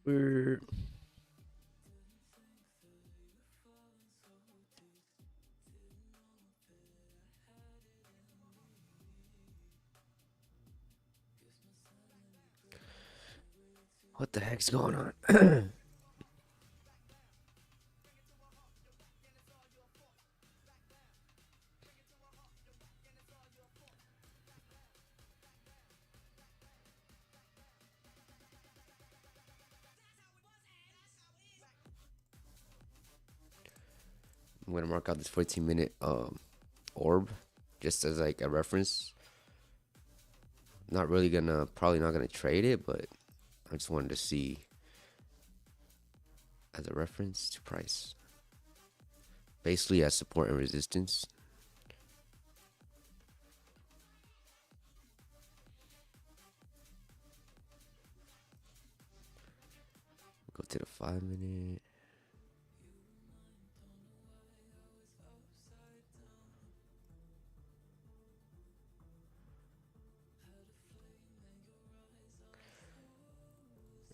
We're what the heck's going on? I'm gonna mark out this 14-minute orb just as like a reference. Not really gonna, probably not gonna trade it, but I just wanted to see as a reference to price. Basically as support and resistance. Go to the 5-minute.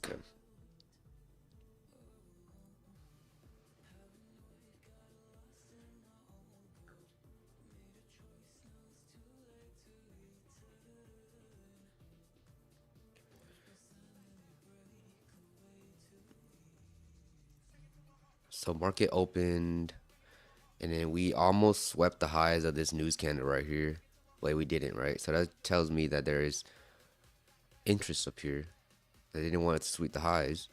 Okay. So market opened, and then we almost swept the highs of this news candle right here. Wait, we didn't, right? So that tells me that there is interest up here. They didn't want it to sweep the highs.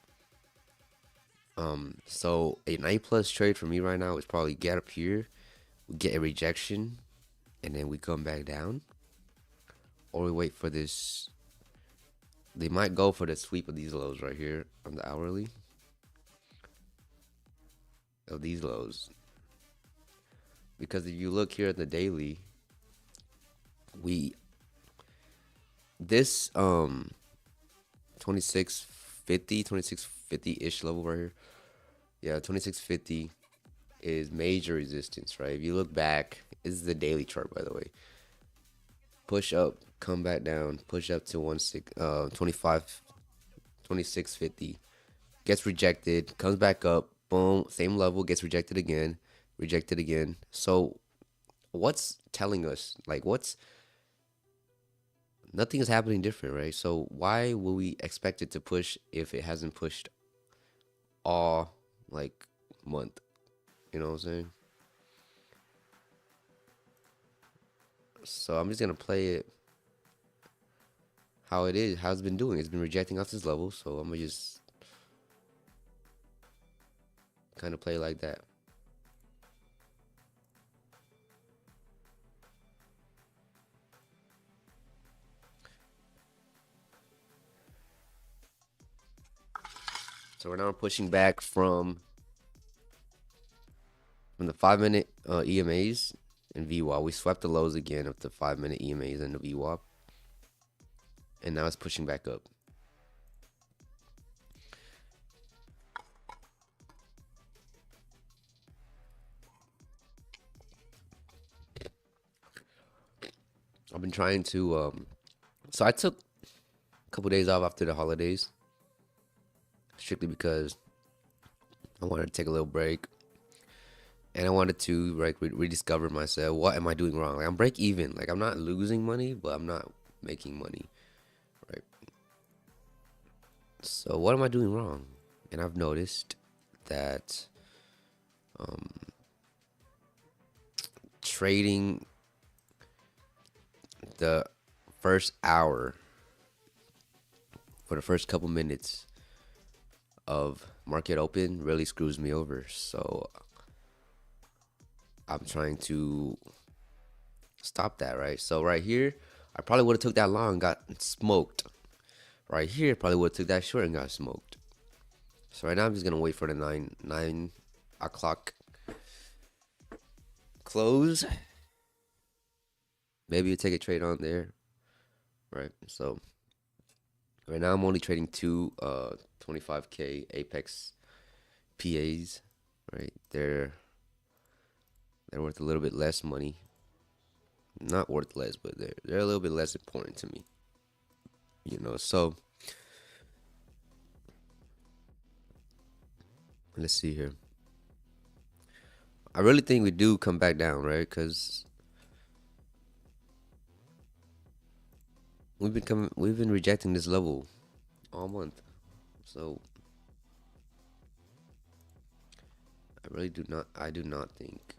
So a 9+ trade for me right now is probably get up here, we get a rejection, and then we come back down, or we wait for this. They might go for the sweep of these lows right here on the hourly of these lows, because if you look here at the daily, we this 2650 ish level right here. Yeah, 2650 is major resistance, right? If you look back, this is the daily chart, by the way. Push up, come back down, push up to 2650, gets rejected, comes back up, boom, same level, gets rejected again, rejected again. So what's telling us, like, nothing is happening different, right? So why will we expect it to push if it hasn't pushed all like month? You know what I'm saying? So I'm just gonna play it how it is, how it's been doing. It's been rejecting off this level, so I'm gonna just kind of play like that. So we're now pushing back from the 5-minute EMAs and VWAP. We swept the lows again of the 5-minute EMAs and the VWAP, and now it's pushing back up. I've been trying to so I took a couple days off after the holidays, strictly because I wanted to take a little break, and I wanted to like rediscover myself. What am I doing wrong? Like, I'm break even. Like, I'm not losing money, but I'm not making money, right? So what am I doing wrong? And I've noticed that trading the first hour, for the first couple minutes of market open, really screws me over. So I'm trying to stop that, right? So right here, I probably would have took that long, got smoked. Right here, probably would have took that short and got smoked. So right now, I'm just gonna wait for the 9 o'clock close. Maybe you take a trade on there, right? So right now, I'm only trading two 25K Apex PAs, right? They're worth a little bit less money. Not worth less, but they're a little bit less important to me. So Let's see here. I really think we do come back down, right? Because we've been rejecting this level all month. So I do not think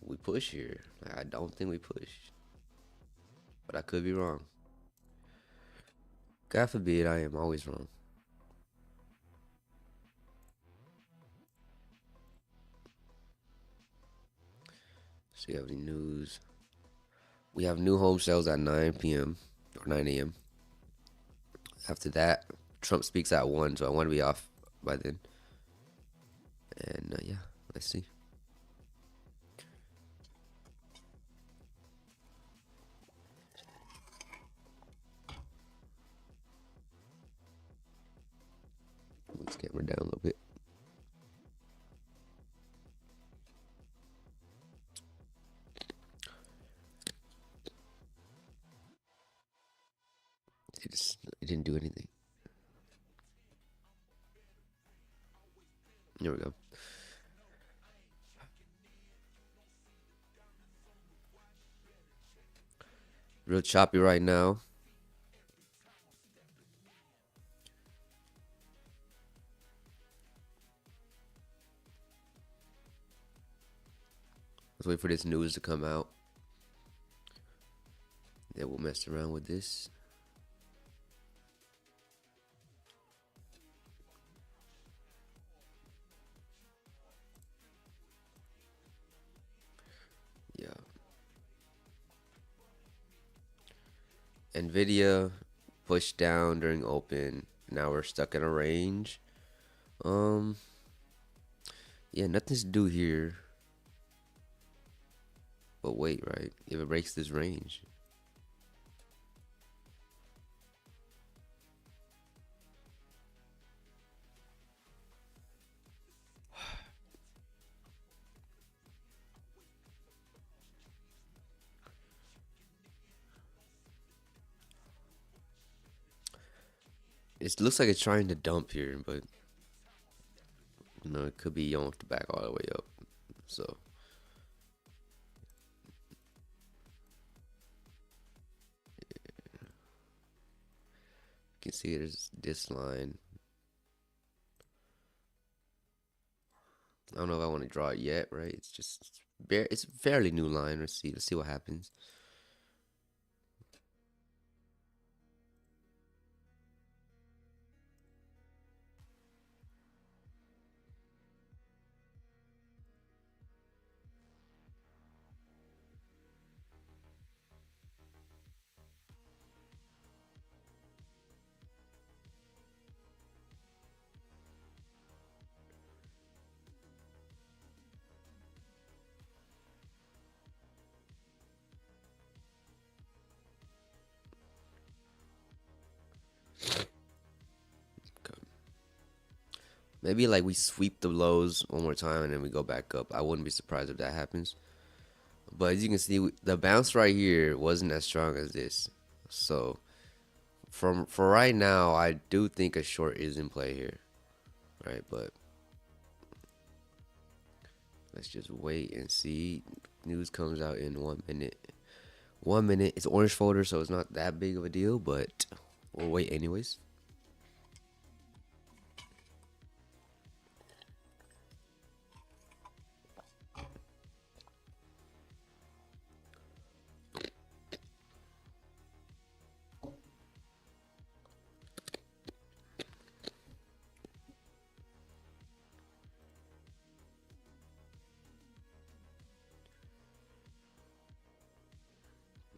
we push here. I don't think we push. But I could be wrong. God forbid I am always wrong. So you have any news? We have new home sales at 9 p.m. or 9 a.m. After that, Trump speaks at 1, so I want to be off by then. And yeah, let's see. Move this camera down a little bit. It didn't do anything. There we go. Real choppy right now. Let's wait for this news to come out. Then we'll mess around with this. Yeah. Nvidia pushed down during open. Now we're stuck in a range. Yeah, nothing to do here. But wait, right? If it breaks this range. It looks like it's trying to dump here, but it could be you don't have to back all the way up. So you can see there's this line. I don't know if I want to draw it yet, right? It's a fairly new line. Let's see what happens. Maybe like we sweep the lows one more time and then we go back up. I wouldn't be surprised if that happens. But as you can see, the bounce right here wasn't as strong as this. So for right now, I do think a short is in play here, right? But let's just wait and see. News comes out in 1 minute. 1 minute. It's orange folder, so it's not that big of a deal, but we'll wait anyways.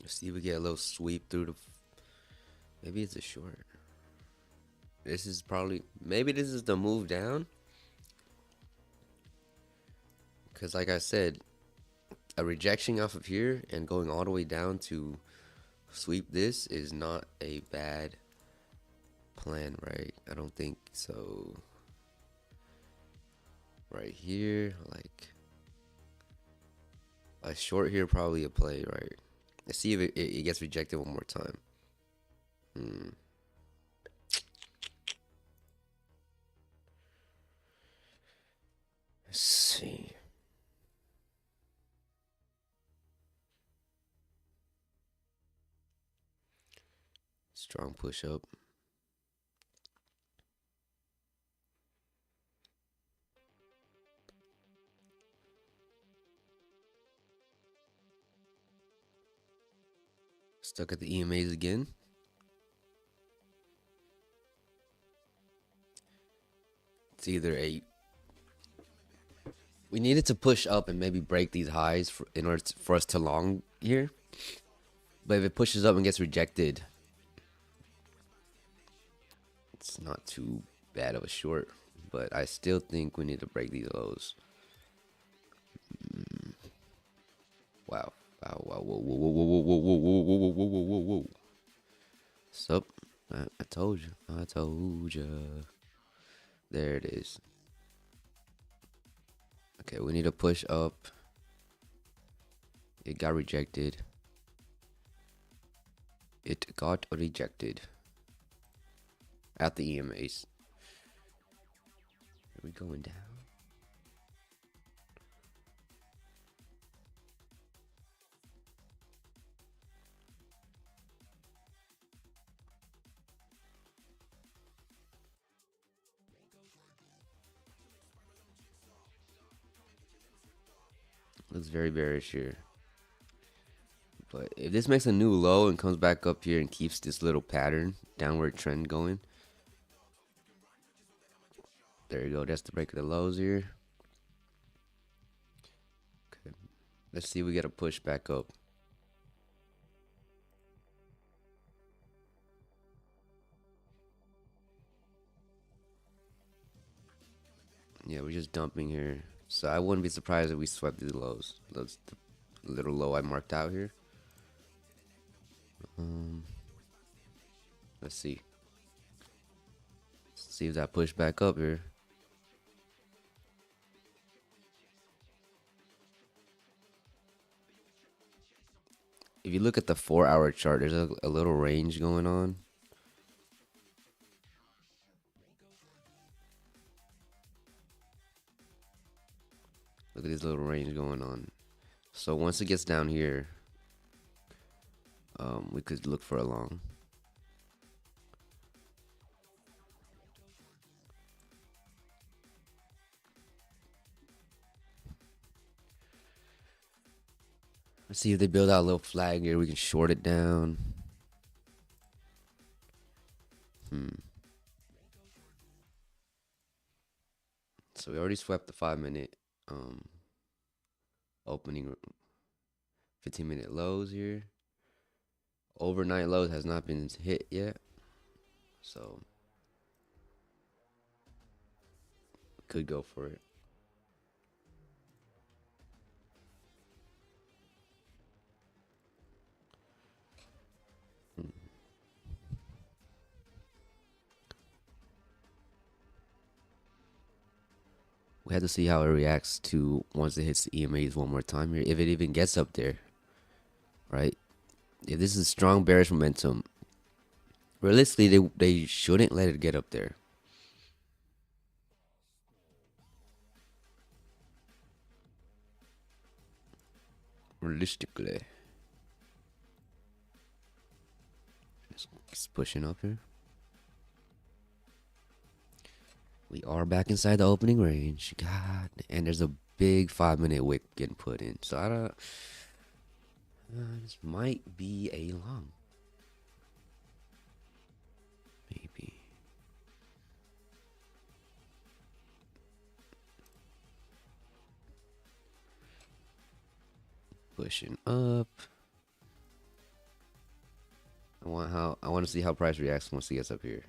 Let's see if we get a little sweep through the. Maybe it's a short. Maybe this is the move down. Because like I said, a rejection off of here and going all the way down to sweep this is not a bad plan, right? I don't think so. Right here, like a short here, probably a play, right? Let's see if it gets rejected one more time. Strong push up. Stuck at the EMAs again. It's either a... We needed to push up and maybe break these highs in order for us to long here. But if it pushes up and gets rejected, it's not too bad of a short. But I still think we need to break these lows. Wow. Wow, wow, whoa, whoa, whoa, whoa, whoa, whoa, whoa, whoa, whoa, whoa, whoa, whoa, whoa. Sup? I told you. I told you. There it is. Okay, we need to push up. It got rejected. It got rejected. At the EMAs. Are we going down? Looks very bearish here. But if this makes a new low and comes back up here and keeps this little pattern, downward trend going. There you go. That's the break of the lows here. Okay. Let's see if we get a push back up. Yeah, we're just dumping here. So I wouldn't be surprised if we swept these lows. That's the little low I marked out here. Let's see. Let's see if that push back up here. If you look at the 4-hour chart, there's a little range going on. Look at this little range going on. So once it gets down here, we could look for a long. Let's see if they build out a little flag here. We can short it down. So we already swept the 5-minute opening 15-minute lows here. Overnight lows has not been hit yet. So could go for it. We have to see how it reacts to once it hits the EMAs one more time here. If it even gets up there, right? If this is strong bearish momentum, realistically, they shouldn't let it get up there. Realistically. Just pushing up here. We are back inside the opening range. God, and there's a big 5-minute wick getting put in. So I don't. This might be a long. Maybe. Pushing up. I want to see how price reacts once he gets up here.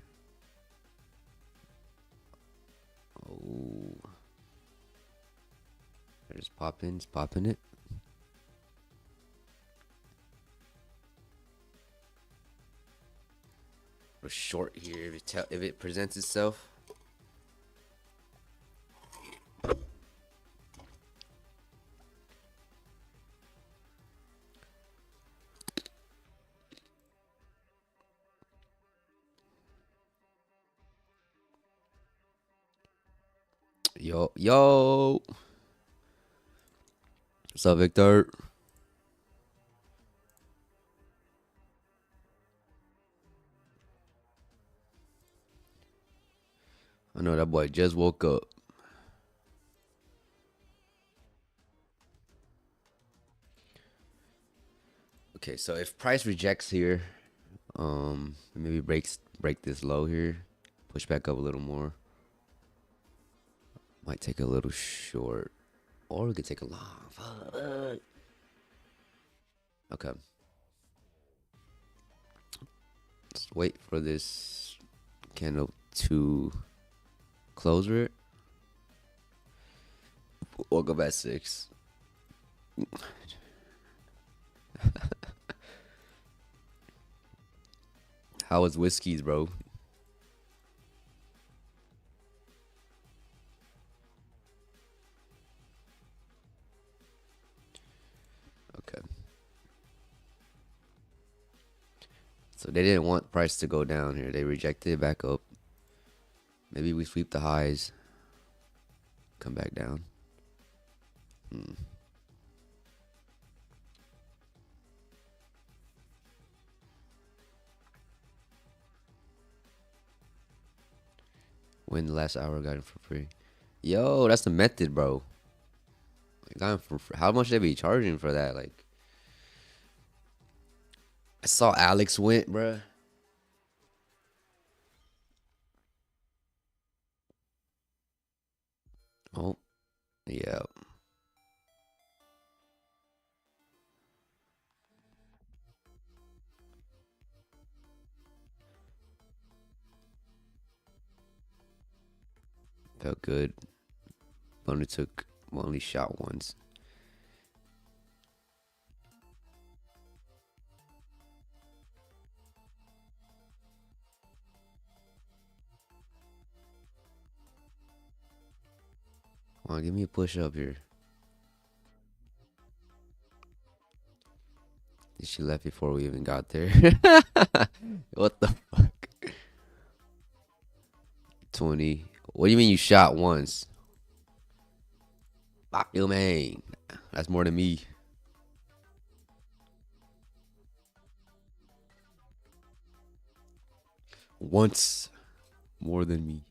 Oh. There's popping it. We're short here if it presents itself. Yo. What's up, Victor? I know that boy just woke up. Okay, so if price rejects here, maybe break this low here, push back up a little more. Might take a little short, or we could take a long. Fuck. Okay, let's wait for this candle to close it. We'll go back 6. How was whiskeys, bro? Okay. So they didn't want price to go down here. They rejected it back up. Maybe we sweep the highs, come back down. Win the last hour, got it for free. Yo, that's the method, bro. I got it for free. How much they be charging for that? Like, I saw Alex went, bruh. Oh, yeah. Felt good. Only shot once. Come on, give me a push up here. She left before we even got there. What the fuck? 20. What do you mean you shot once? Fuck you, man. That's more than me. Once more than me.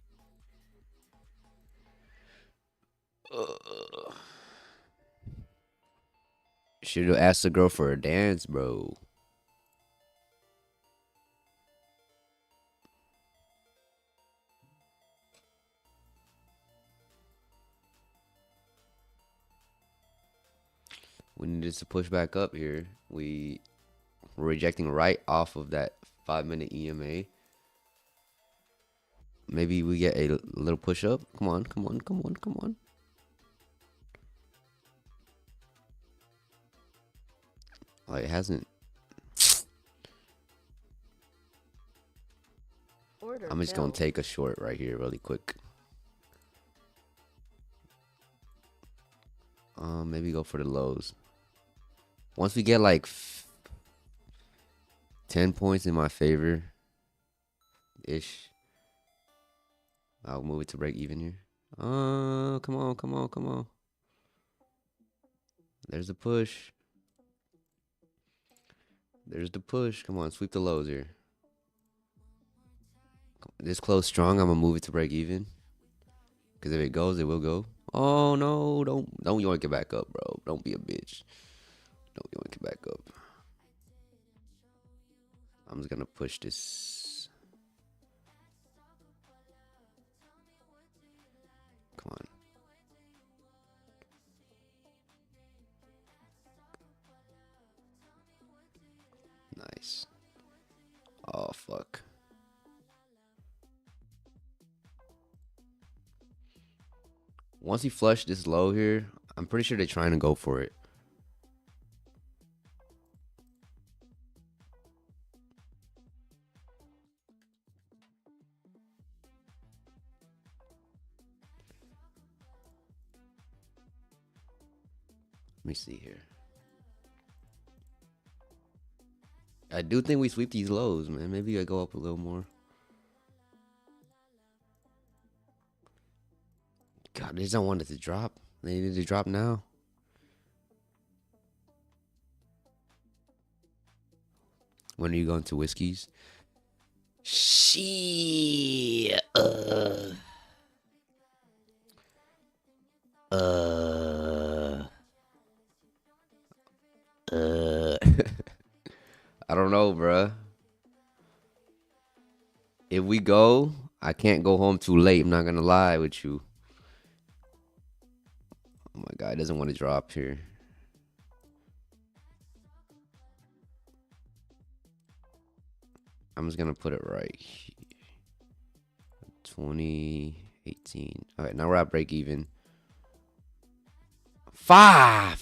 Should have asked the girl for a dance, bro. We needed to push back up here. We're rejecting right off of that 5-minute EMA. Maybe we get a little push up. Come on, come on, come on, come on. Oh, it hasn't. I'm just gonna take a short right here really quick. Maybe go for the lows. Once we get like 10 points in my favor ish, I'll move it to break even here. Come on, come on, come on. There's the push. There's the push. Come on, sweep the lows here. This close strong, I'm gonna move it to break even. Cause if it goes, it will go. Oh no, don't yoink it back up, bro. Don't be a bitch. Don't yoink it back up. I'm just gonna push this. Come on. Nice. Oh fuck. Once he flushed this low here, I'm pretty sure they're trying to go for it. Let me see here. I do think we sweep these lows, man. Maybe I go up a little more. God, they just don't want it to drop. They need to drop now. When are you going to whiskeys? Shit. Uh, uh, I don't know, bruh. If we go, I can't go home too late. I'm not gonna lie with you. Oh my god, it doesn't want to drop here. I'm just gonna put it right here. 2018. All right, now we're at break even. Five.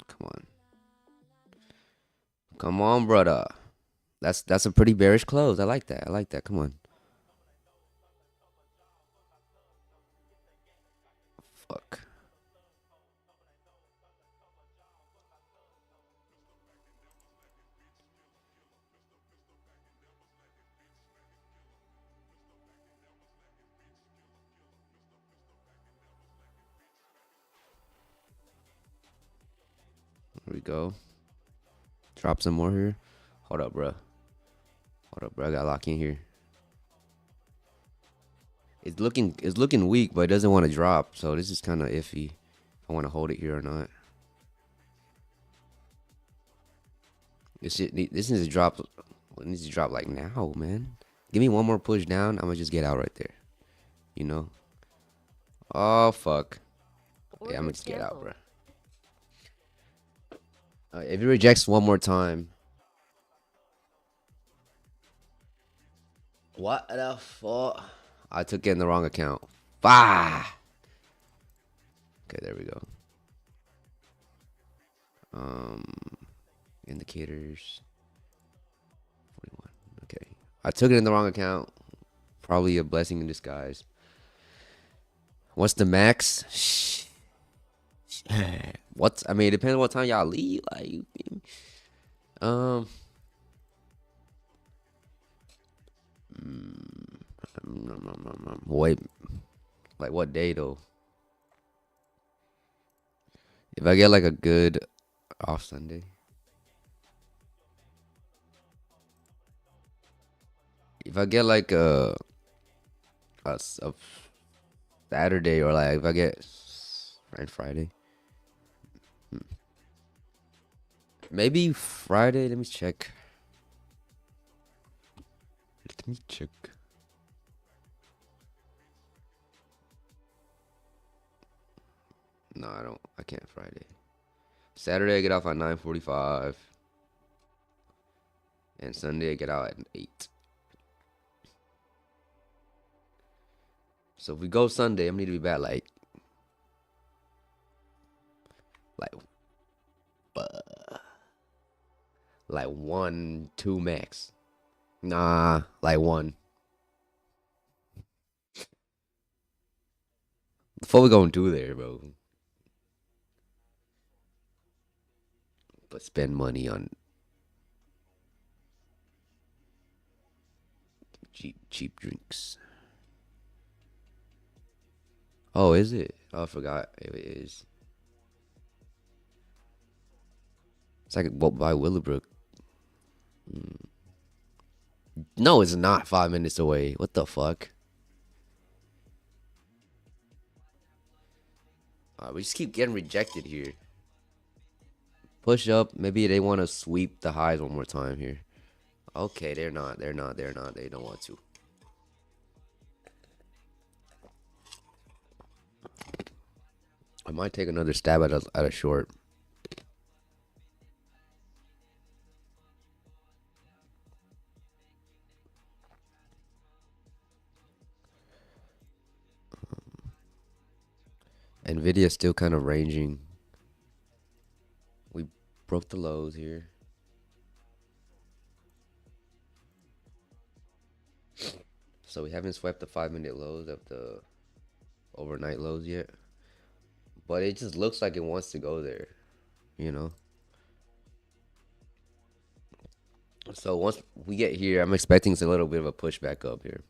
Come on. Come on, brother. That's a pretty bearish close. I like that. I like that. Come on. Fuck. Here we go. Drop some more here. Hold up, bro. Hold up, bro. I gotta lock in here. It's looking weak, but it doesn't want to drop. So this is kind of iffy. If I want to hold it here or not. This needs to drop. It needs to drop like now, man. Give me one more push down. I'm gonna just get out right there. You know. Oh fuck. Yeah, I'm gonna just get out, bro. If it rejects one more time. What the fuck? I took it in the wrong account. Ah. Okay, there we go. Indicators. 41. Okay. I took it in the wrong account. Probably a blessing in disguise. What's the max? What's I mean, it depends on what time y'all leave. Like, um, wait, like what day though? If I get like a good off Sunday, if I get like a Saturday or like if I get Friday, maybe Friday. Let me check. Let me check. No, I don't. I can't Friday. Saturday I get off at 9:45, and Sunday I get out at 8. So if we go Sunday, I'm gonna need to be back like like 1, 2 max. Nah, like 1. What we gonna do there, bro? But spend money on cheap drinks. Oh, is it? Oh, I forgot if it is. It's like by Willowbrook. No, it's not 5 minutes away. What the fuck? We just keep getting rejected here. Push up. Maybe they want to sweep the highs one more time here. Okay, they're not. They're not. They're not. They don't want to. I might take another stab at a short. Nvidia still kind of ranging. We broke the lows here. So we haven't swept the 5-minute lows of the overnight lows yet. But it just looks like it wants to go there, you know? So once we get here, I'm expecting a little bit of a pushback up here.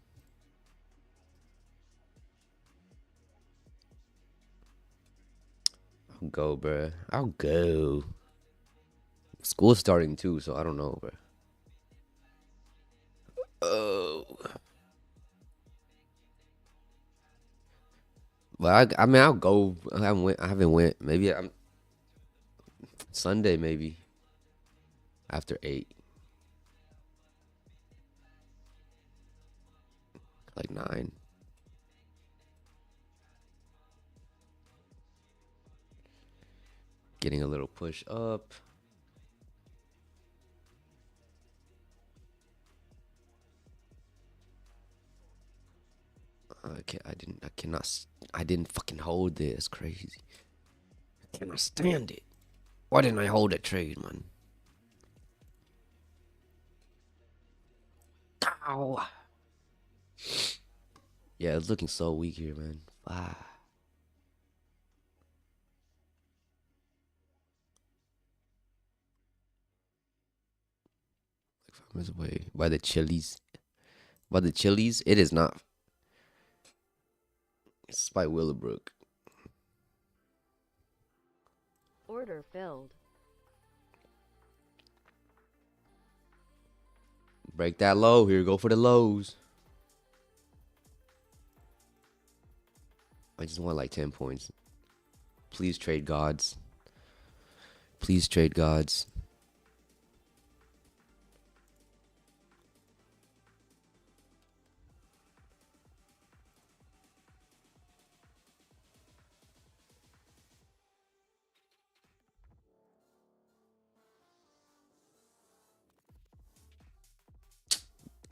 I'll go, bruh. I'll go. School's starting too, so I don't know, bro. Oh. But I mean, I'll go. I haven't went. Maybe I'm Sunday, maybe after 8, like 9. Getting a little push up. I didn't fucking hold this. Crazy. I cannot stand it. Why didn't I hold that trade, man? Ow. Yeah, it's looking so weak here, man. Ah. Like 5 minutes away. By the Chili's. By the Chili's? It is not. It's by Willowbrook. Order filled. Break that low here. Go for the lows. I just want like 10 points. Please trade gods. Please trade gods.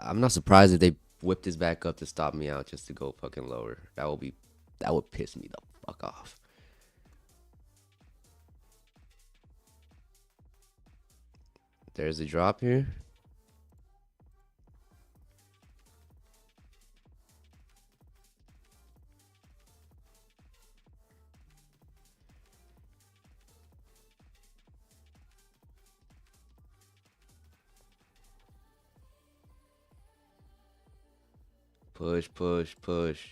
I'm not surprised if they whipped this back up to stop me out just to go fucking lower. That would piss me the fuck off. There's a drop here. Push, push, push.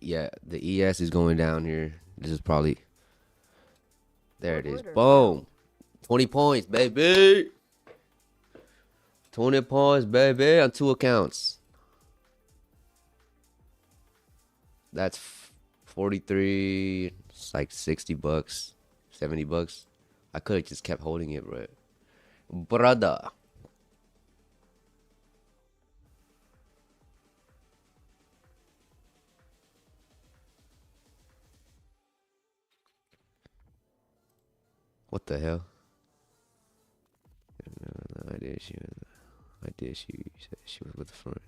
Yeah, the ES is going down here. This is probably. There it is. Boom. 20 points, baby. 20 points, baby, on 2 accounts. That's 43. It's like $60, $70. I could have just kept holding it, bro. Brother. What the hell? I did. She said she was with the front.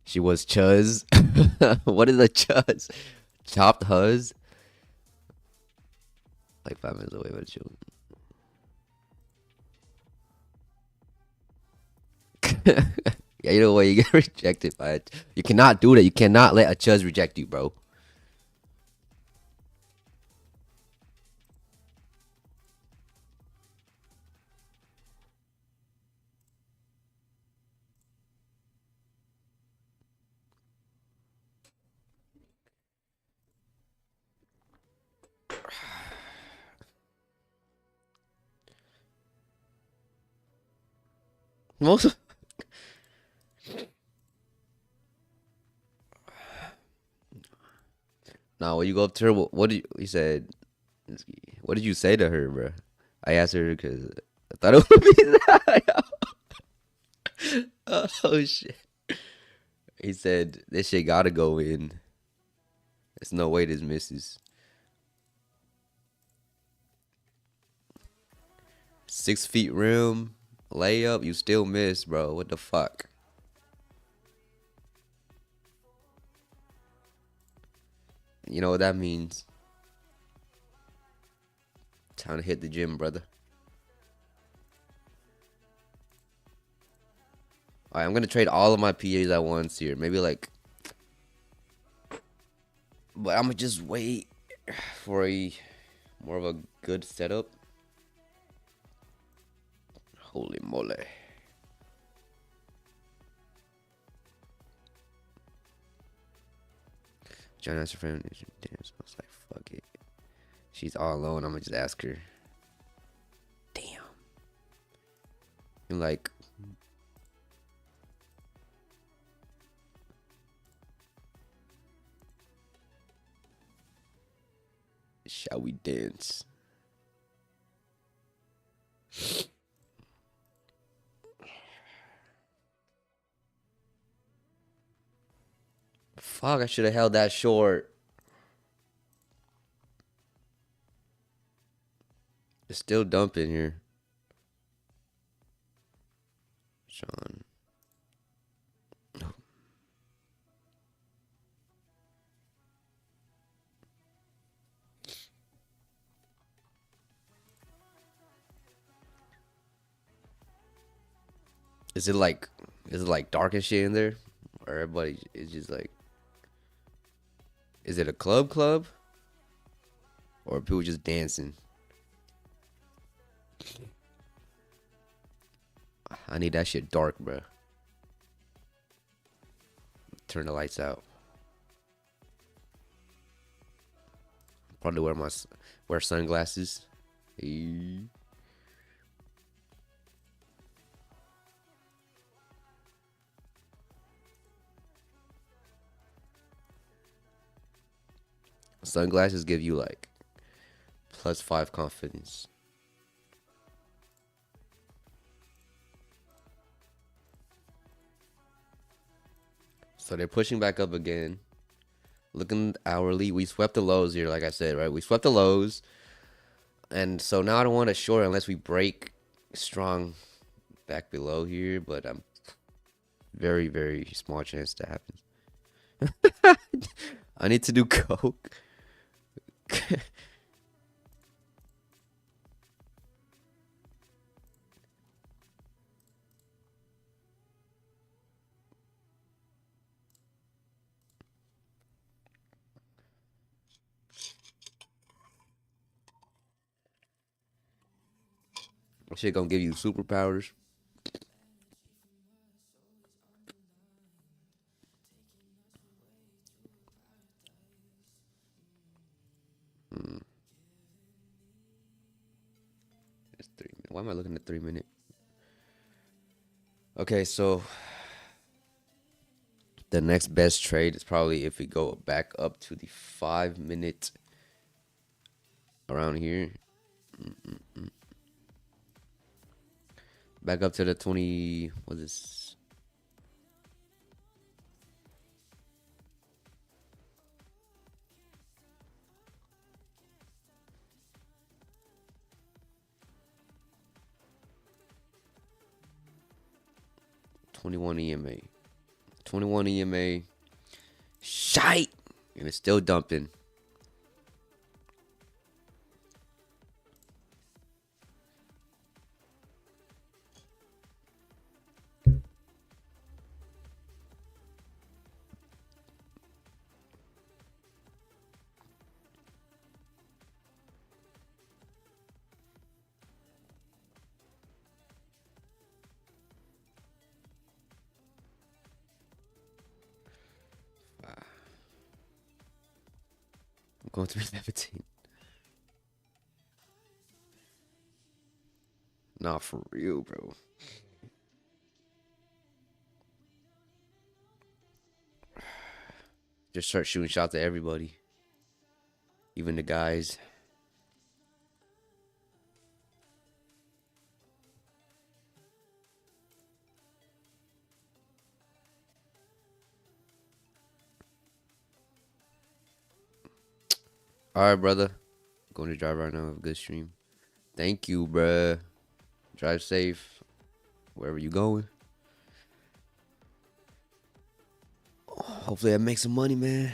She was Chuz. What is a Chuz? Chopped Huz? Like 5 minutes away, but you. Yeah, you know what? You get rejected by it. You cannot do that. You cannot let a Chuz reject you, bro. Most. Now, when you go up to her, what did you said? What did you say to her, bro? I asked her because I thought it would be that. Oh shit! He said this shit gotta go in. There's no way this misses. 6 feet rim layup, you still miss, bro. What the fuck? You know what that means? Time to hit the gym, brother. Alright, I'm gonna trade all of my PAs at once here. Maybe like, but I'm gonna just wait for a more of a good setup. Holy moly. John asked her friend. Damn, so I was like, fuck it. She's all alone. I'm gonna just ask her. Damn. And like, shall we dance? Fuck, I should have held that short. It's still dumping here. Sean. Is it like dark and shit in there? Or everybody is just like, is it a club? Or are people just dancing? I need that shit dark, bro. Turn the lights out. Probably wear sunglasses. Hey. Sunglasses give you like +5 confidence. So they're pushing back up again. Looking hourly, we swept the lows here, like I said, right? We swept the lows. And so now I don't want to short unless we break strong back below here, but I'm very, very small chance that happens. I need to do coke. Shit gonna give you superpowers. It's 3 minutes. Why am I looking at 3 minute? Okay, so the next best trade is probably if we go back up to the 5 minute around here. Back up to the 20. What is this? $21 EMA. 21 EMA. Shite! And it's still dumping. I'm going to be 17. Nah, for real, bro. Just start shooting shots at everybody. Even the guys. Alright, brother. Going to drive right now. Have a good stream. Thank you, bruh. Drive safe. Wherever you going. Hopefully I make some money, man.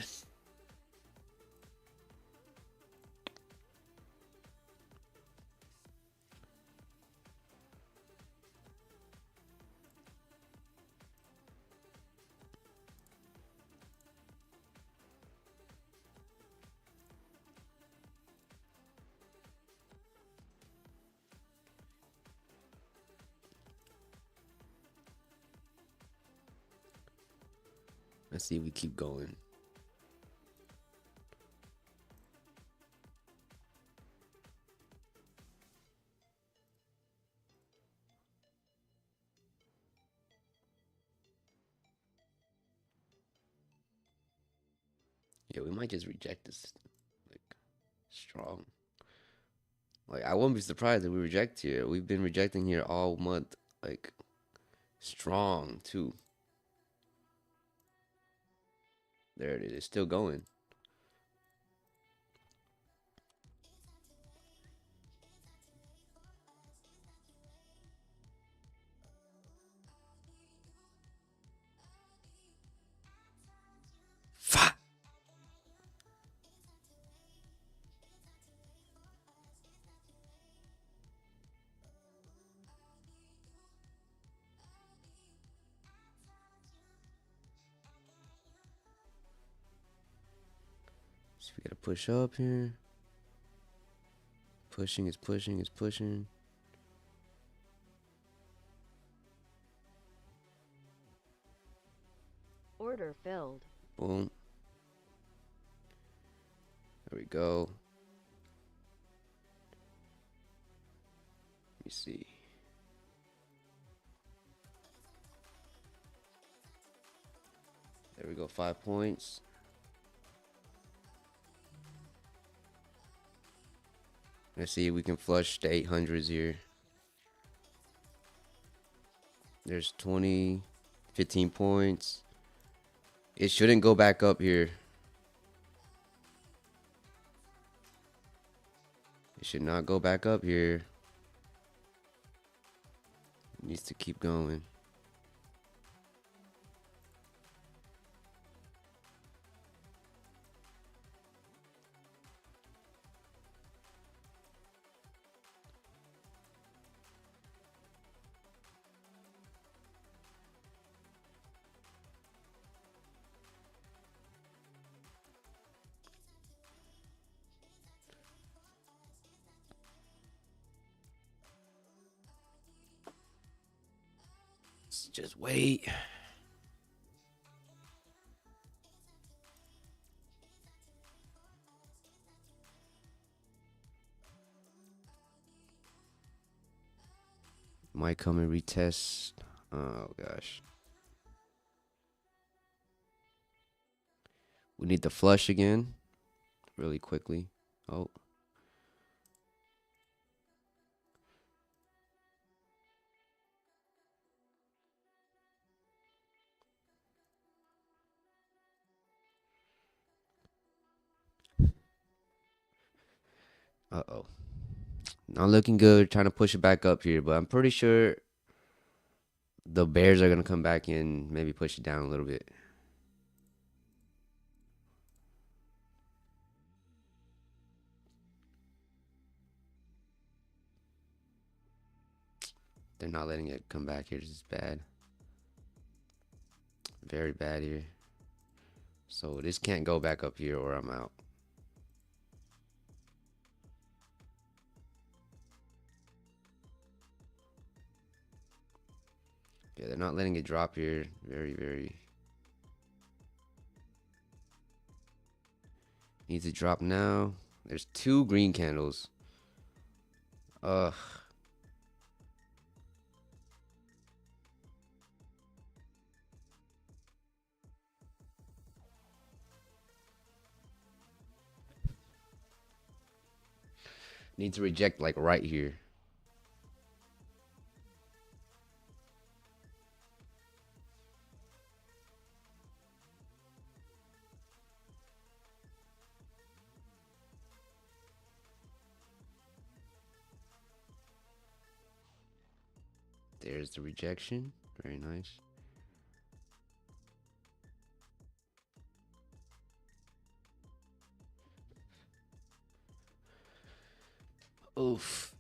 Let's see if we keep going. Yeah, we might just reject this like strong. Like I won't be surprised if we reject here. We've been rejecting here all month, like strong too. There it is. It's still going. Fuck. So we gotta push up here. Pushing is pushing is pushing. Order filled. Boom. There we go. Let me see. There we go. 5 points. Let's see if we can flush the 800s here. There's 20, 15 points. It shouldn't go back up here. It should not go back up here. It needs to keep going. Let's just wait. Might come and retest. Oh gosh. We need the flush again. Really quickly. Oh. Uh-oh. Not looking good. Trying to push it back up here, but I'm pretty sure the Bears are going to come back in, maybe push it down a little bit. They're not letting it come back here. This is bad. Very bad here. So this can't go back up here or I'm out. Yeah, they're not letting it drop here. Very. Needs to drop now. There's 2 green candles. Ugh. Need to reject like right here. There's the rejection. Very nice. Oof.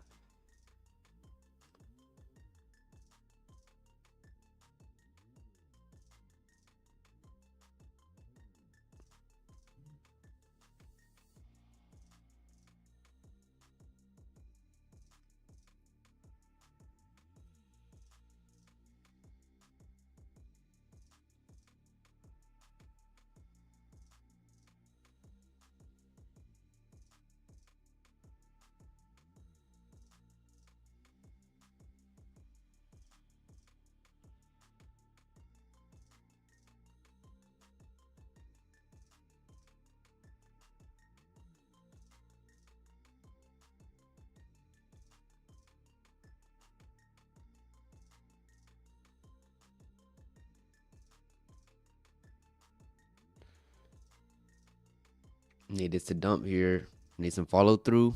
Need this to dump here. Need some follow through.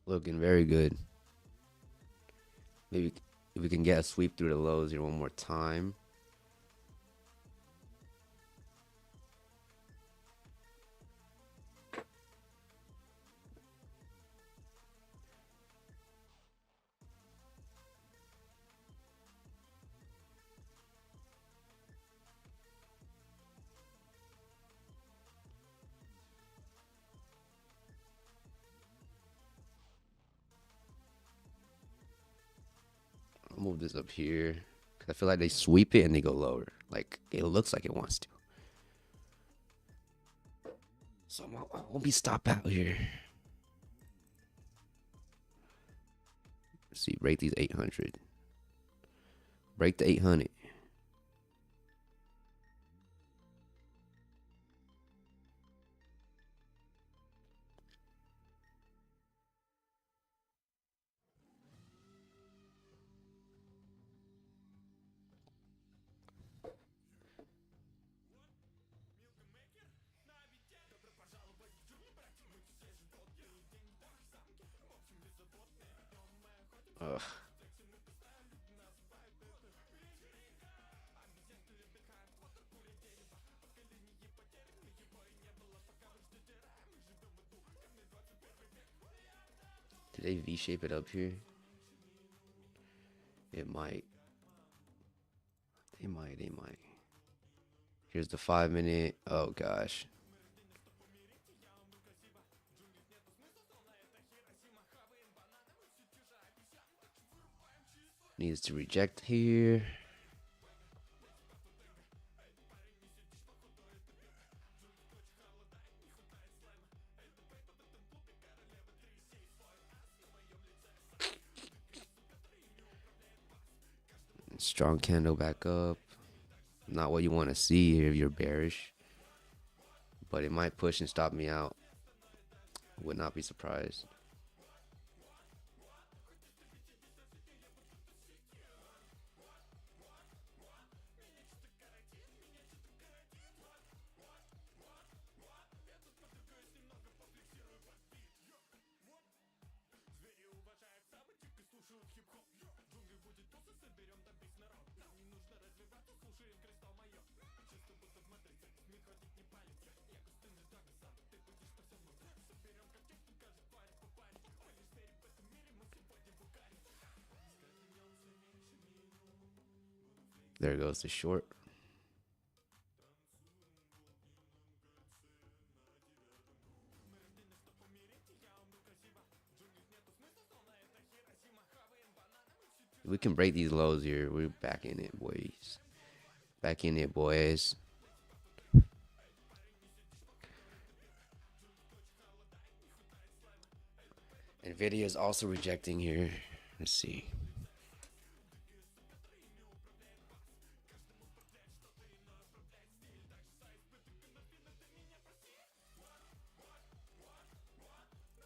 Looking very good. Maybe if we can get a sweep through the lows here one more time. I'll move this up here. Cause I feel like they sweep it and they go lower. Like it looks like it wants to. So I won't be stopped out here. Let's see, break these 800. Break the 800. Ugh. Did they V-shape it up here? It might. They might. Here's the 5 minute. Oh gosh. Needs to reject here. Strong candle back up. Not what you want to see here if you're bearish. But it might push and stop me out. Would not be surprised. There goes the short. We can break these lows here. We're back in it, boys. Back in it, boys. Nvidia is also rejecting here. Let's see.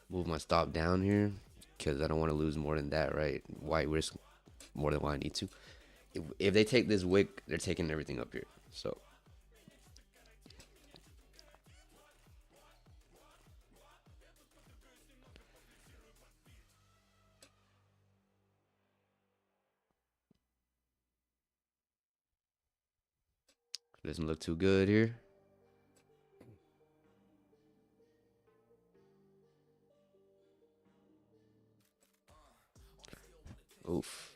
Move my stop down here because I don't want to lose more than that, right? Why risk more than what I need to? If they take this wick, they're taking everything up here. So doesn't look too good here. Oof.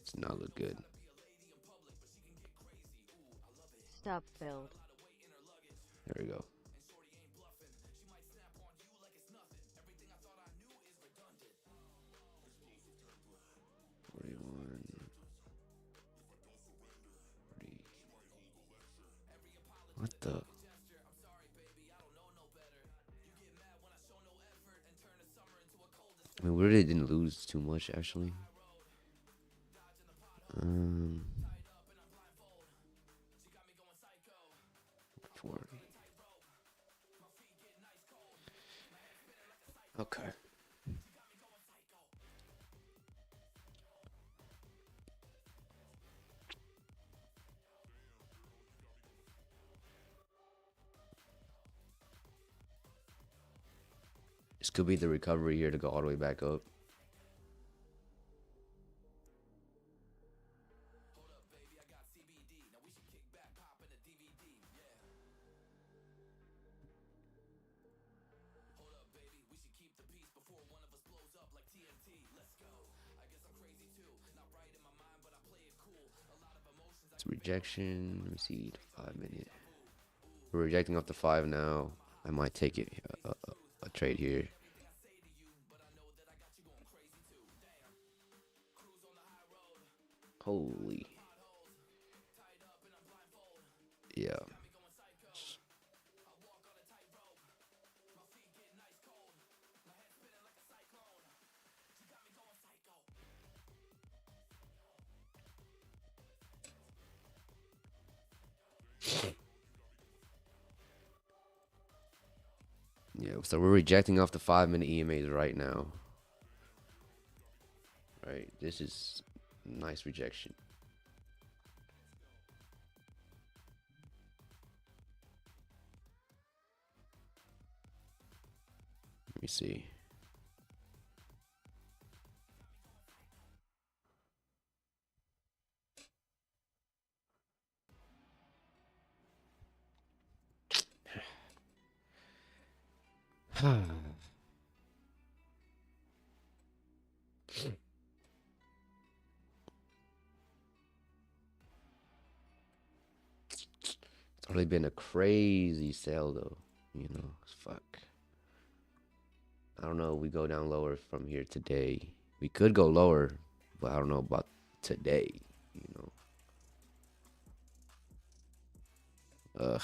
Does not look good. Stop filled. There we go. What the? I mean, we really didn't lose too much, actually. 40. Okay. This could be the recovery here to go all the way back up. It's rejection. Let me see. 5 minute. We're rejecting off the 5 now. I might take it a trade here. Holy. Yeah. Yeah, so we're rejecting off the 5 minute EMAs right now. Right, this is nice rejection. Let me see. It's only been a crazy sale though, you know. Fuck. I don't know. We go down lower from here today. We could go lower, but I don't know about today. You know. Ugh.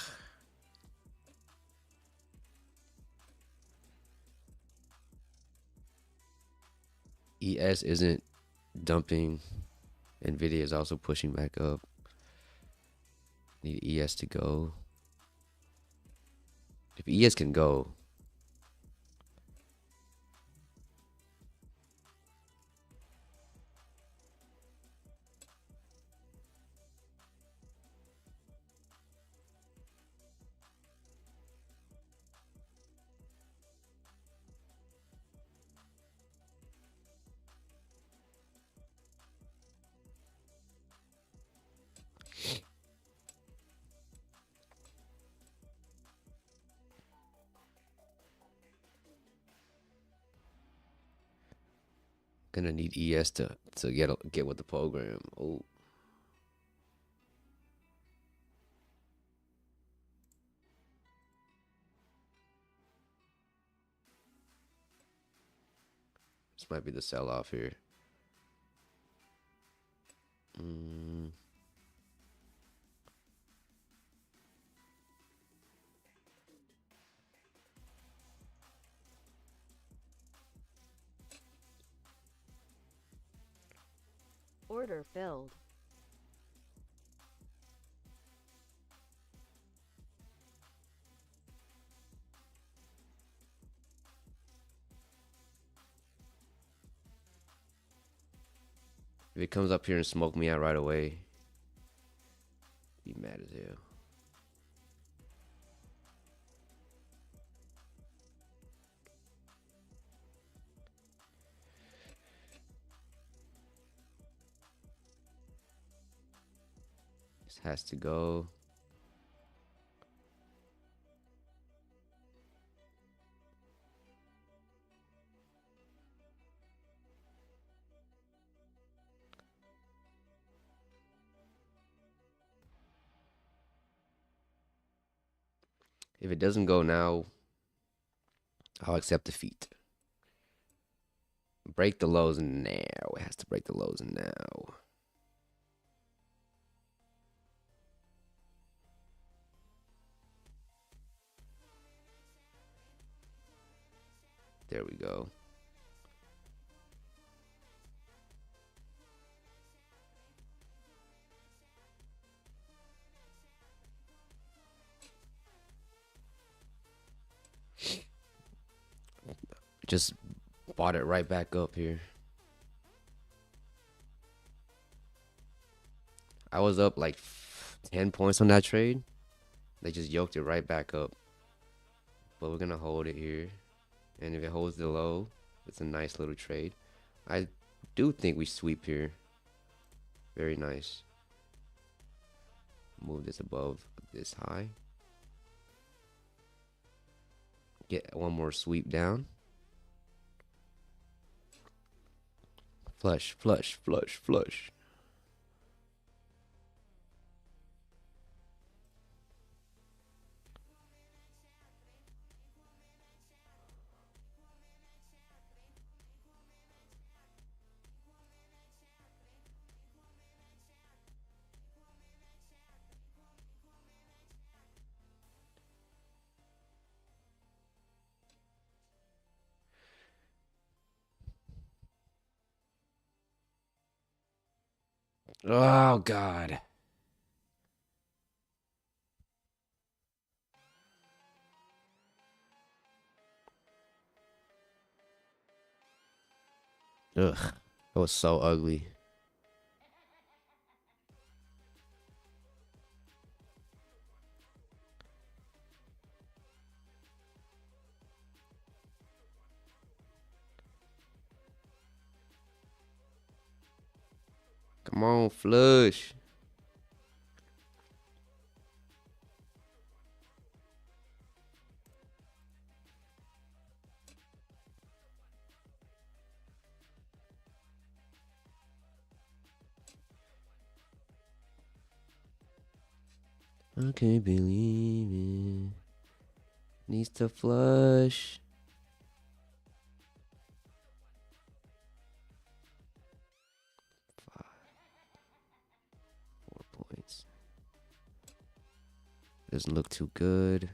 ES isn't dumping. Nvidia is also pushing back up. Need ES to go. If ES can go, gonna need ES to get with the program. Oh, this might be the sell off here. Order filled. If it comes up here and smoke me out right away, be mad as hell. This has to go. If it doesn't go now, I'll accept defeat. Break the lows now. It has to break the lows now. There we go. Just bought it right back up here. I was up like 10 points on that trade. They just yoked it right back up. But we're gonna hold it here. And if it holds the low, it's a nice little trade. I do think we sweep here. Very nice. Move this above this high. Get one more sweep down. Flush, flush, flush, flush. Oh, God. Ugh. That was so ugly. Come on, flush. I can't believe it. Needs to flush. 4 points. Doesn't look too good.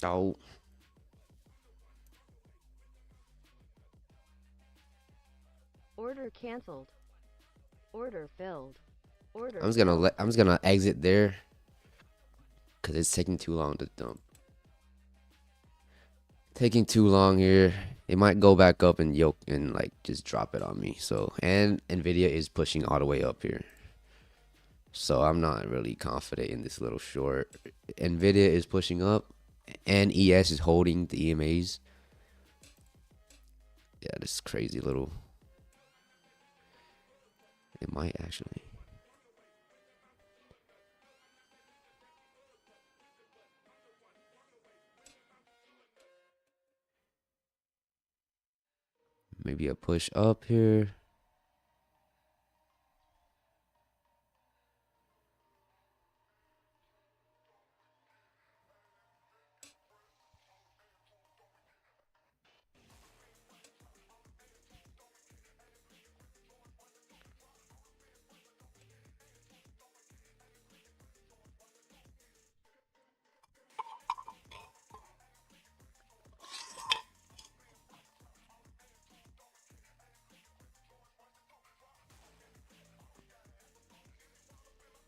Oh, Order canceled. Order filled. Order I'm filled. just gonna exit there because it's taking too long to dump. Taking too long here. It might go back up and yoke and like just drop it on me. So, and Nvidia is pushing all the way up here. So I'm not really confident in this little short. Nvidia is pushing up and ES is holding the EMAs. Yeah, this crazy little. It might actually. Maybe a push up here.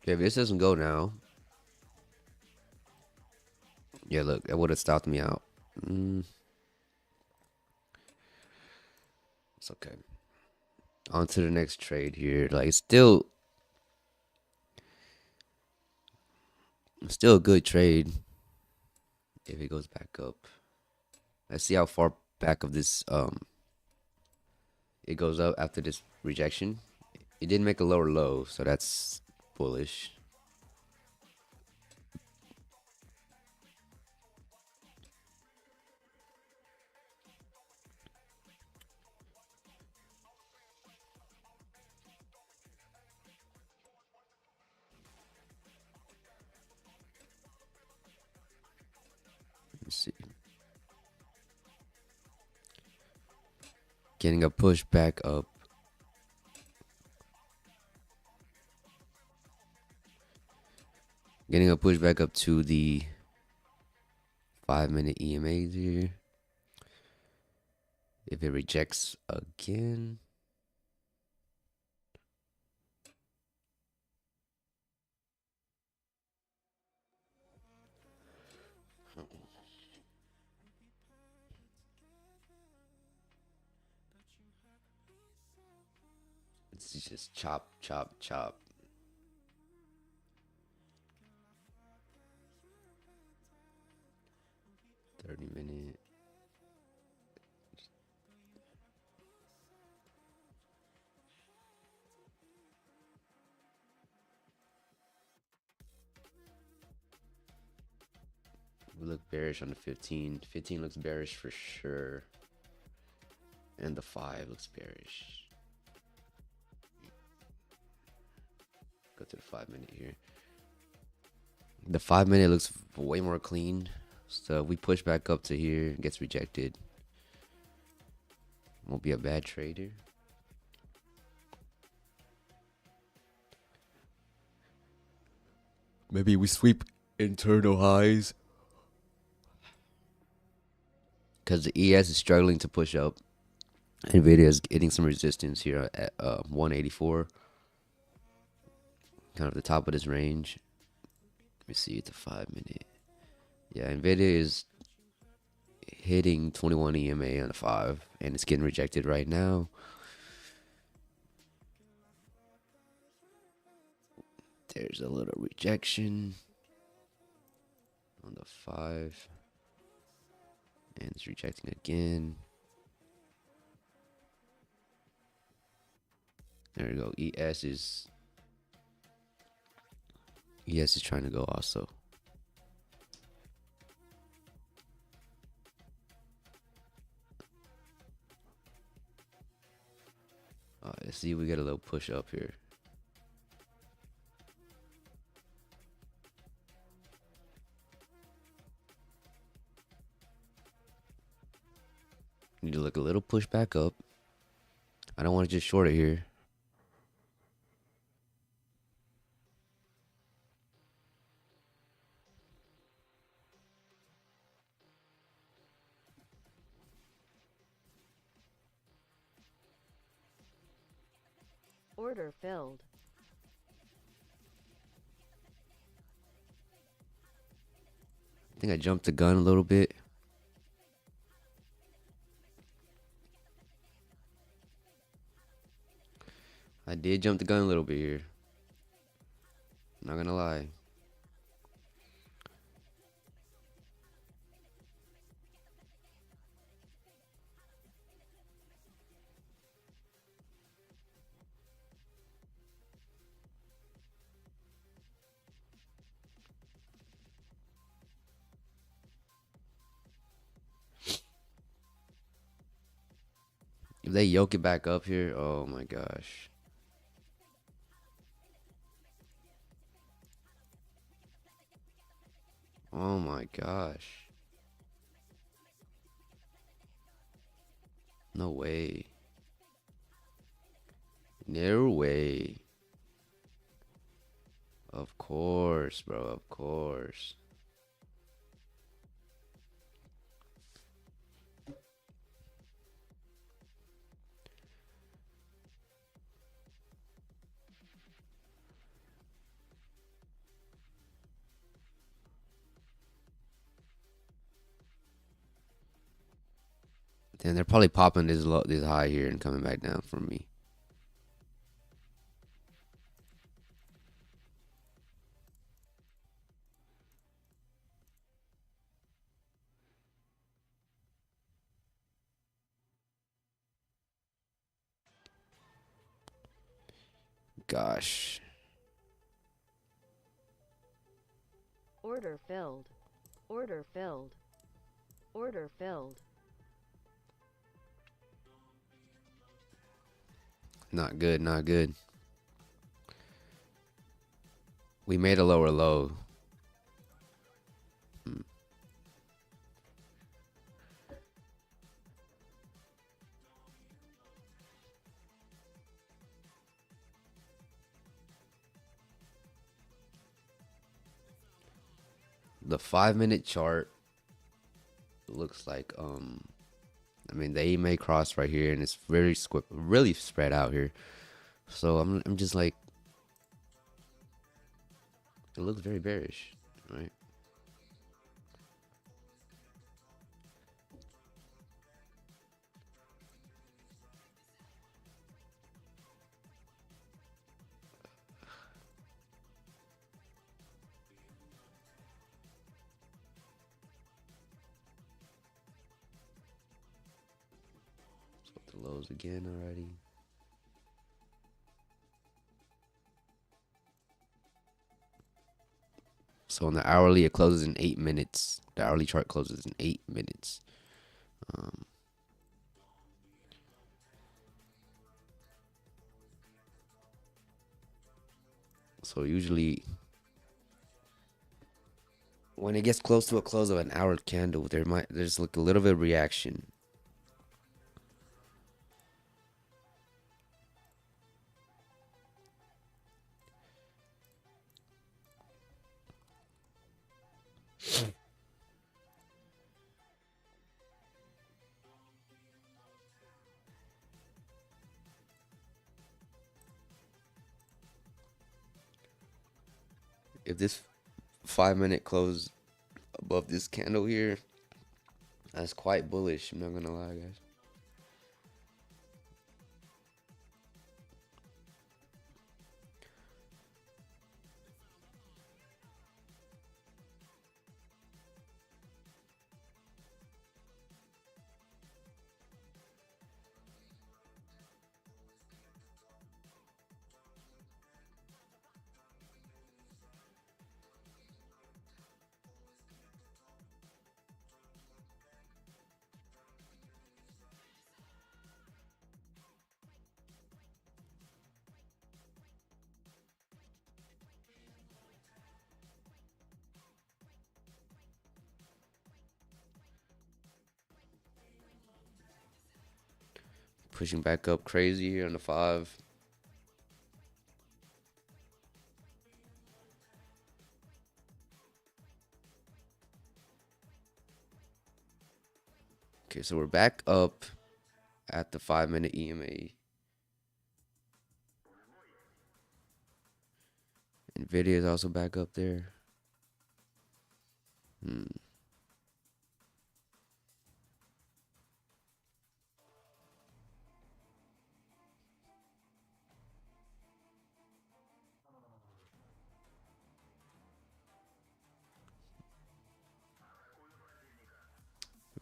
Yeah, if this doesn't go now. Yeah, look, that would have stopped me out. It's okay. On to the next trade here. Like, it's still a good trade if it goes back up. Let's see how far back of this it goes up after this rejection. It did make a lower low, so that's bullish. Let's see. Getting a push back up. Getting a push back up to the 5-minute EMAs here. If it rejects again. It's just chop, chop, chop. $30-minute. We look bearish on the 15. 15 looks bearish for sure. And the 5 looks bearish. Go to the 5-minute here. The 5-minute looks way more clean. So if we push back up to here, it gets rejected. Won't be a bad trader. Maybe we sweep internal highs. Because the ES is struggling to push up. NVIDIA is getting some resistance here at 184. Kind of the top of this range. Let me see, it's a 5-minute. Yeah, NVIDIA is hitting 21 EMA on a 5. And it's getting rejected right now. There's a little rejection on the 5. And it's rejecting again. There we go. ES is trying to go also. Let's see if we get a little push up here. Need to look a little push back up. I don't want to just short it here. Order filled. I think I jumped the gun a little bit. I did jump the gun a little bit here. Not gonna lie. If they yoke it back up here, oh my gosh. Oh my gosh. No way. No way. Of course, bro. Of course. And they're probably popping this high here and coming back down from me. Gosh. Order filled. Order filled. Order filled. Not good, not good. We made a lower low. the 5 minute chart looks like I mean the EMA cross right here, and it's very really spread out here. So I'm just like, it looks very bearish, right? The lows again already. So on the hourly, it closes in 8 minutes. The hourly chart closes in 8 minutes. So usually, when it gets close to a close of an hour candle, there's like a little bit of reaction. If this 5 minute close above this candle here, that's quite bullish. I'm not gonna lie, guys. Pushing back up crazy here on the 5. Okay, so we're back up at the 5 minute EMA. Nvidia is also back up there.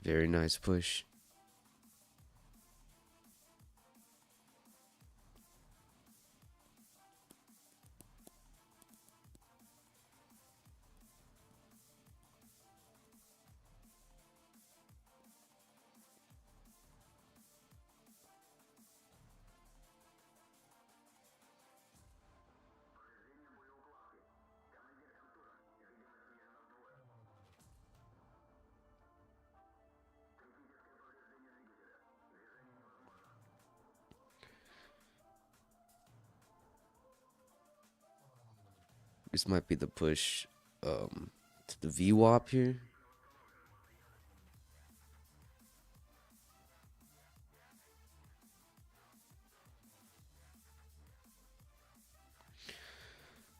Very nice push. This might be the push to the VWAP here.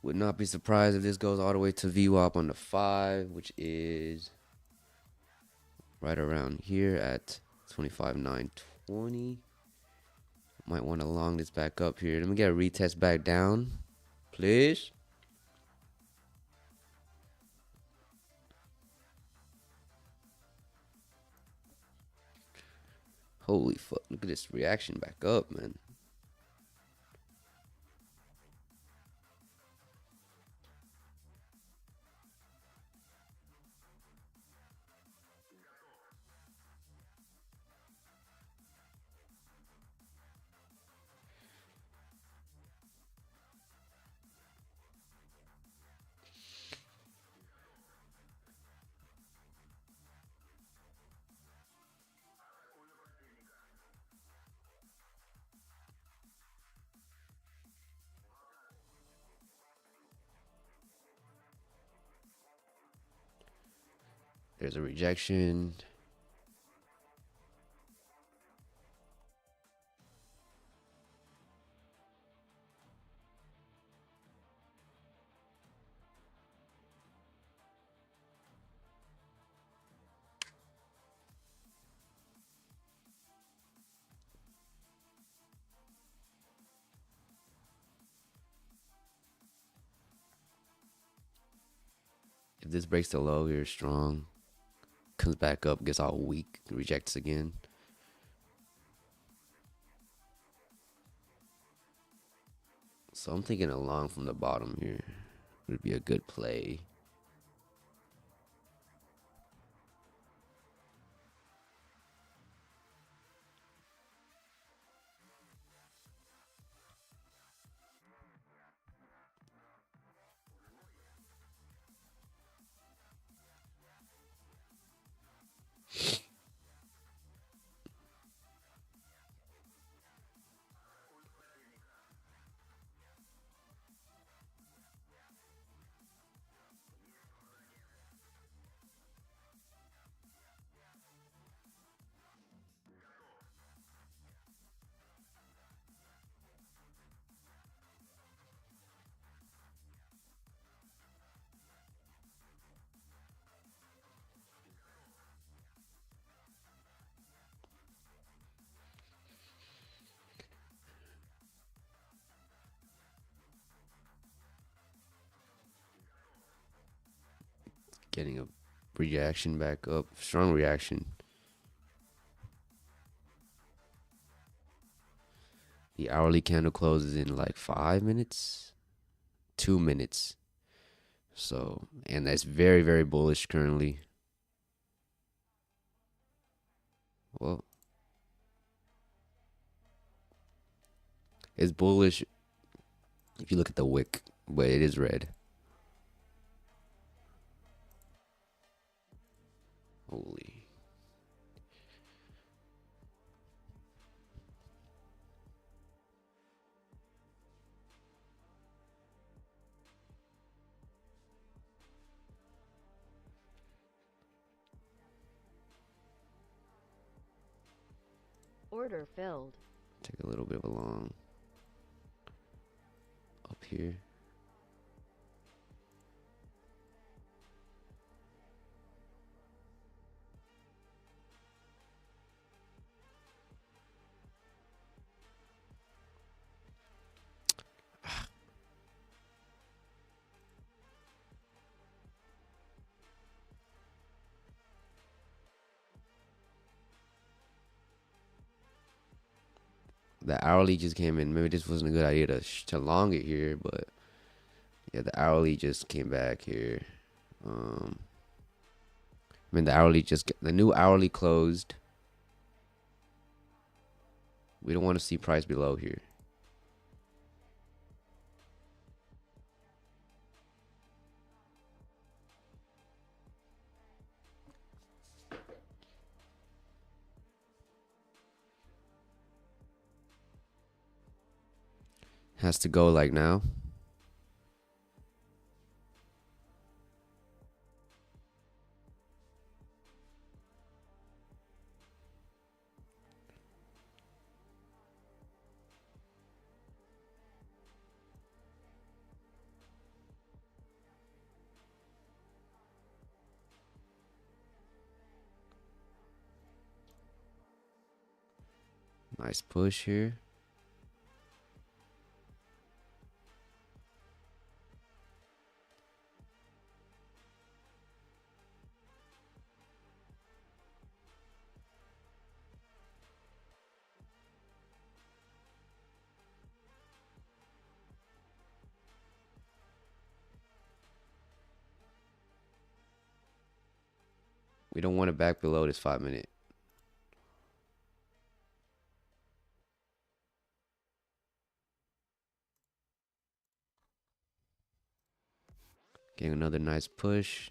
Would not be surprised if this goes all the way to VWAP on the 5, which is right around here at 25,920. Might want to long this back up here. Let me get a retest back down, please. Holy fuck, look at this reaction back up, man. There's a rejection. If this breaks the low here strong, comes back up, gets all weak, rejects again. So I'm thinking a long from the bottom here would be a good play. Getting a reaction back up, strong reaction. The hourly candle closes in like 5 minutes, 2 minutes. So, and that's very, very bullish currently. Well, it's bullish if you look at the wick, but it is red. Holy. Order filled. Take a little bit of a long up here. The hourly just came in. Maybe this wasn't a good idea to long it here, but yeah, the hourly just came back here. I mean, the new hourly closed. We don't want to see price below here. Has to go like now. Nice push here. We don't want it back below this 5 minute. Getting another nice push.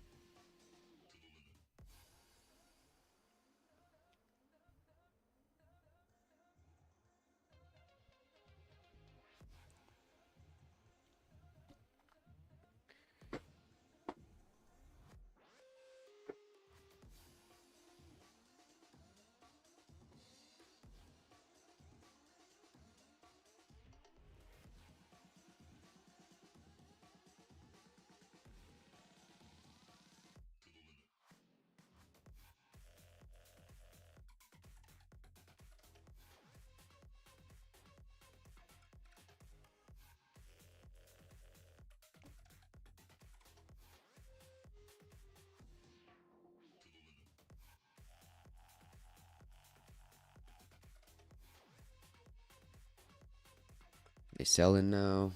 They selling now.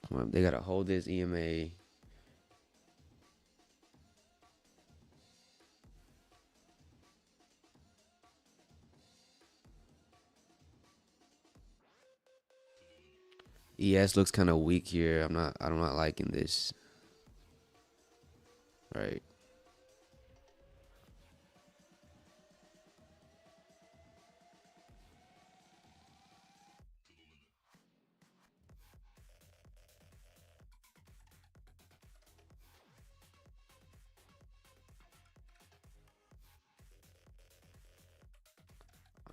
Come on, they gotta hold this EMA. ES looks kind of weak here. I'm not liking this. Right.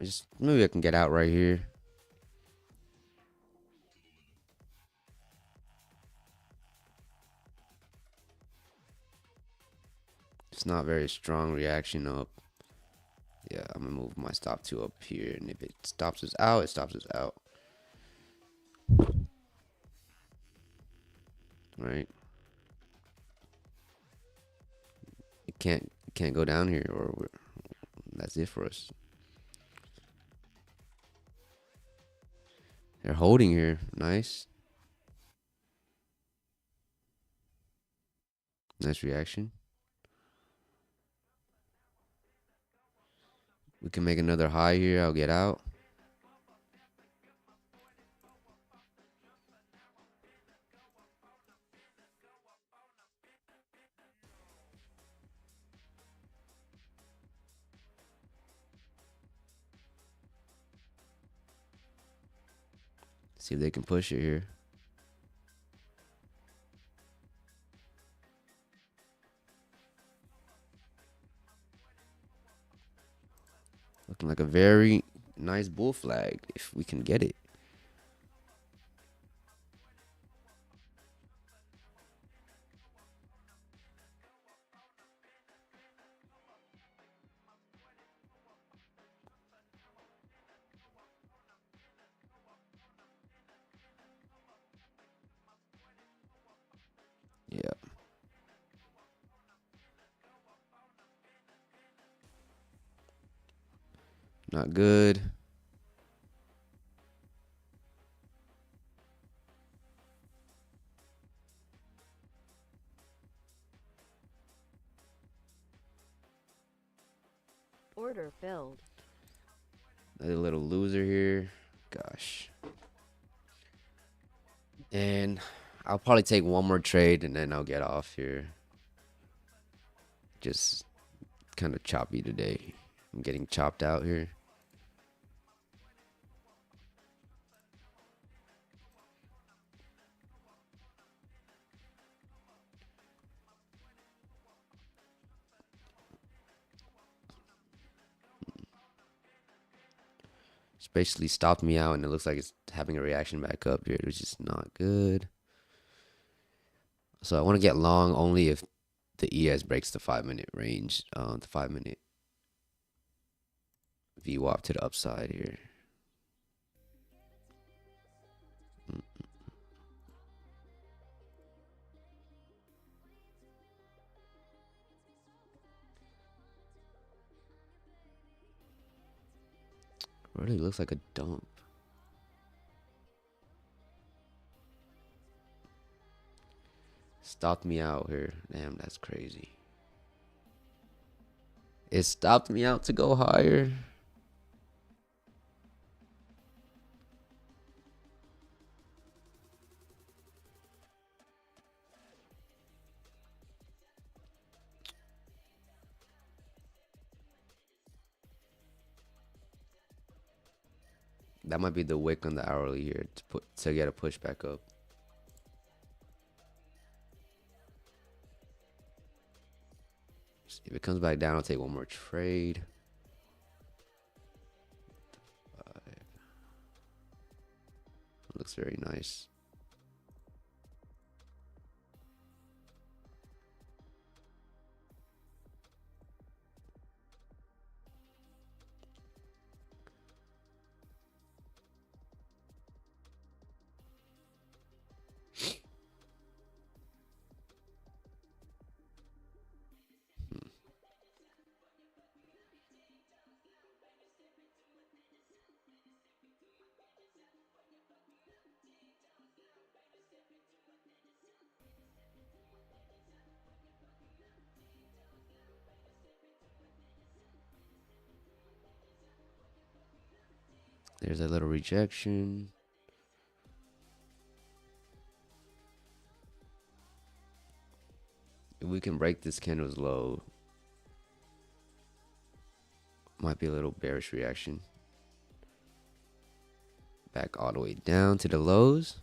Just maybe I can get out right here. It's not very strong reaction up. Yeah, I'm gonna move my stop to up here, and if it stops us out, it stops us out. Right? It can't go down here, or that's it for us. They're holding here. Nice. Nice reaction. We can make another high here. I'll get out. See if they can push it here. Looking like a very nice bull flag if we can get it. Yeah. Not good. Order filled. A little loser here. Gosh. And I'll probably take one more trade and then I'll get off here. Just kind of choppy today. I'm getting chopped out here. It's basically stopped me out and it looks like it's having a reaction back up here, which is not good. So I want to get long only if the ES breaks the 5-minute range, the 5-minute VWAP to the upside here. Really looks like a dump. Stopped me out here. Damn, that's crazy. It stopped me out to go higher. That might be the wick on the hourly here to get a push back up. If it comes back down, I'll take one more trade. Looks very nice. There's a little rejection. If we can break this candle's low, might be a little bearish reaction. Back all the way down to the lows.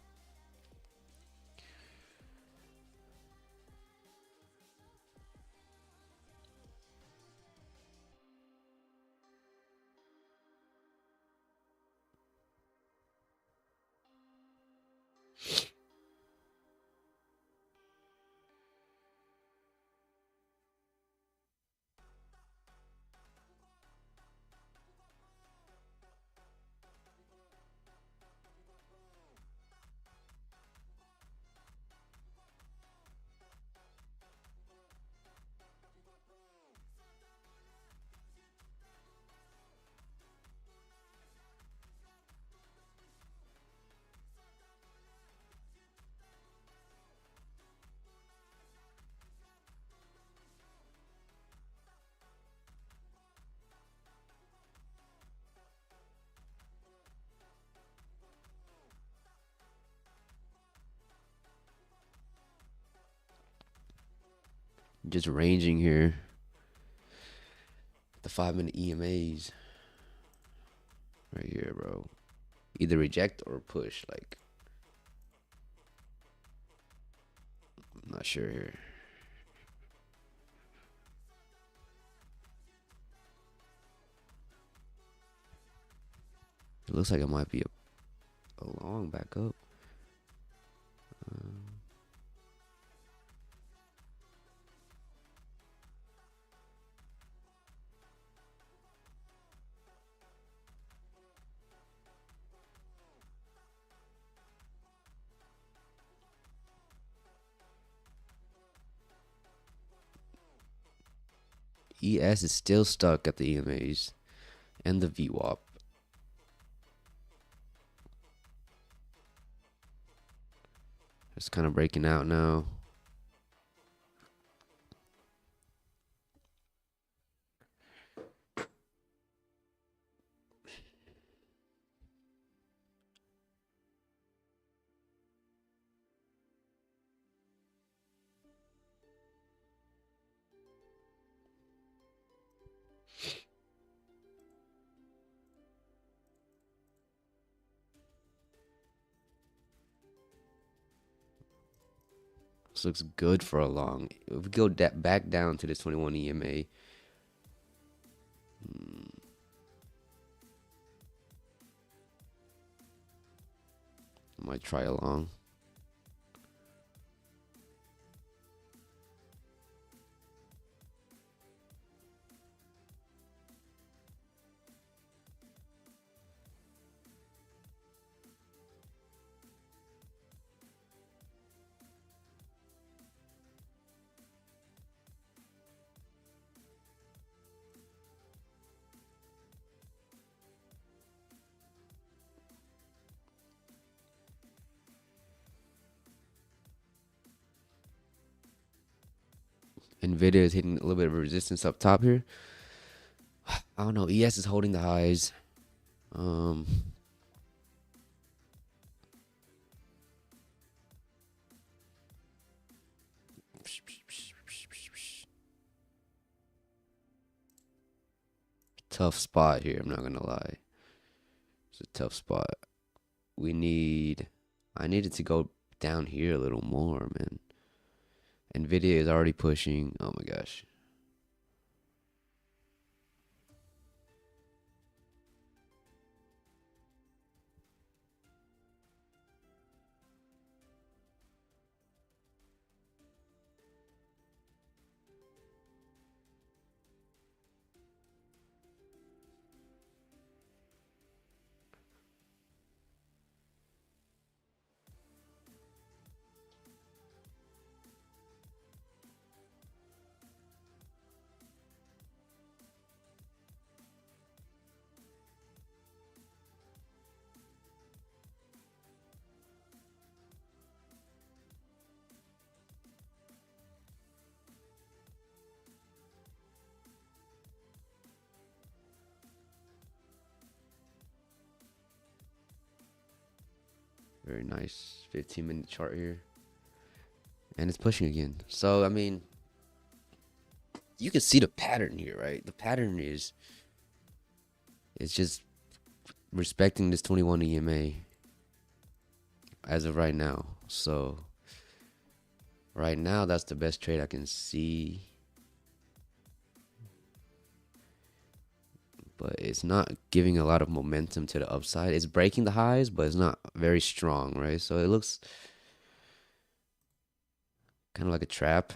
Just ranging here. The 5-minute EMAs. Right here, bro. Either reject or push. Like, I'm not sure here. It looks like it might be a long back up. ES is still stuck at the EMAs and the VWAP. It's kind of breaking out now. This looks good for a long. If we go back down to this 21 EMA, I might try a long. Nvidia is hitting a little bit of resistance up top here. I don't know. ES is holding the highs. Tough spot here. I'm not gonna lie. It's a tough spot. I needed to go down here a little more, man. Nvidia is already pushing. Oh my gosh. Very nice 15-minute chart here. And it's pushing again. So, I mean, you can see the pattern here, right? The pattern is it's just respecting this 21 EMA as of right now. So, right now, that's the best trade I can see. But it's not giving a lot of momentum to the upside. It's breaking the highs, but it's not very strong, right? So it looks kind of like a trap.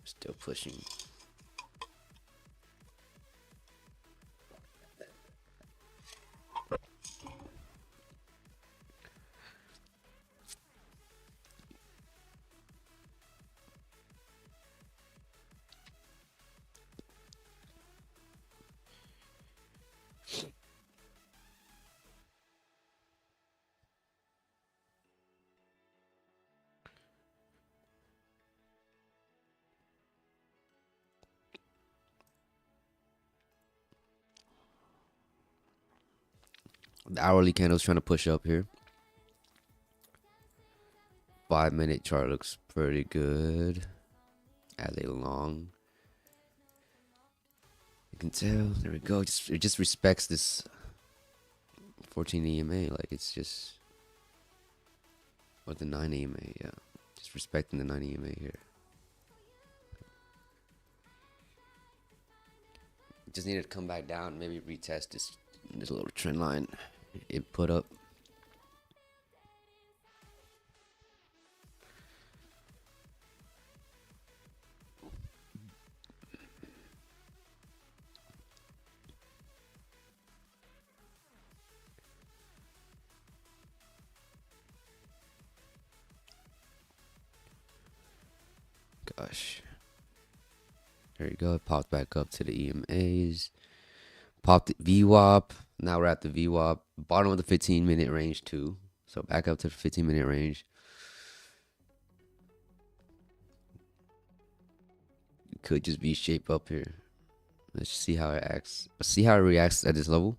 Still pushing. The hourly candle's trying to push up here. 5-minute chart looks pretty good. As a long. You can tell. There we go. It just respects this 14 EMA. Like it's just. Or the 9 EMA, yeah. Just respecting the 9 EMA here. Just needed to come back down, maybe retest this little trend line it put up. Gosh. There you go. It popped back up to the EMAs. Popped the VWAP. Now we're at the VWAP. Bottom of the 15-minute range too. So back up to the 15-minute range. It could just be shape up here. Let's see how it acts. See how it reacts at this level.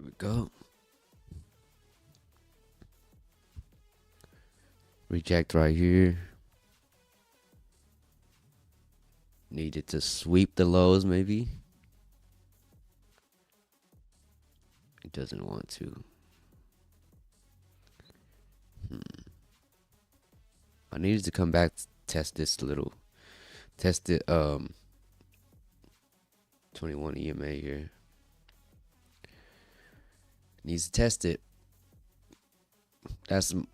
Here we go. Reject right here. Needed to sweep the lows maybe. It doesn't want to. I needed to come back, test this a little. Test it 21 EMA here. Needs to test it. That's the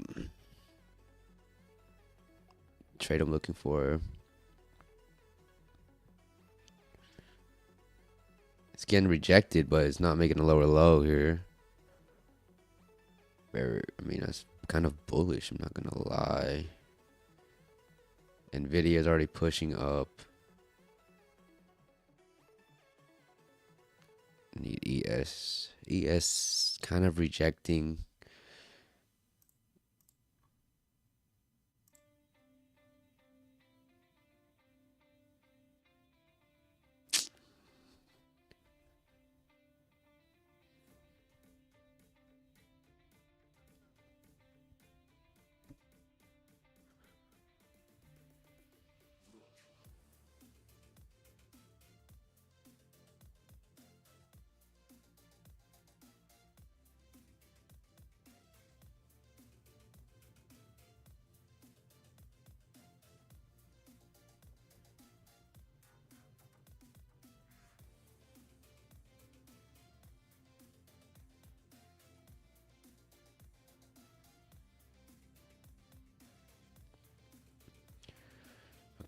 trade I'm looking for. It's getting rejected, but it's not making a lower low here. I mean, that's kind of bullish, I'm not gonna lie. Nvidia is already pushing up. Need ES. ES kind of rejecting.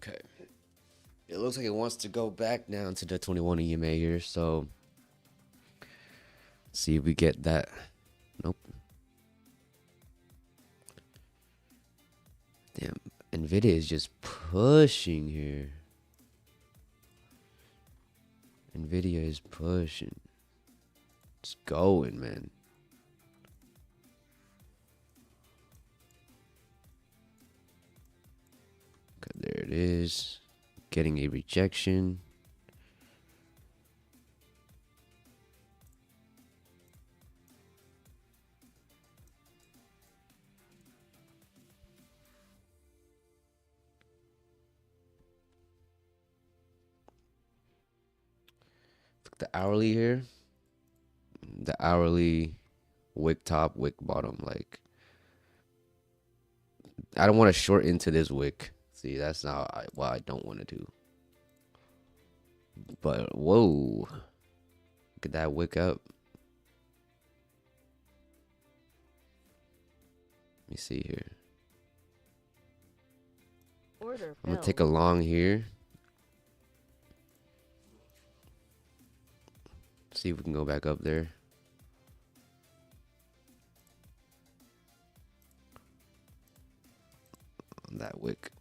Okay. It looks like it wants to go back down to the 21 EMA here, so see if we get that. Nope. Damn, Nvidia is just pushing here. Nvidia is pushing. It's going, man. Okay, there it is. Getting a rejection. The hourly here. The hourly wick top, wick bottom. Like, I don't want to short into this wick. See, that's not what I don't want to do. But whoa, look at that wick up. Let me see here. Order I'm gonna take filled. a long here. See if we can go back up there. On that wick.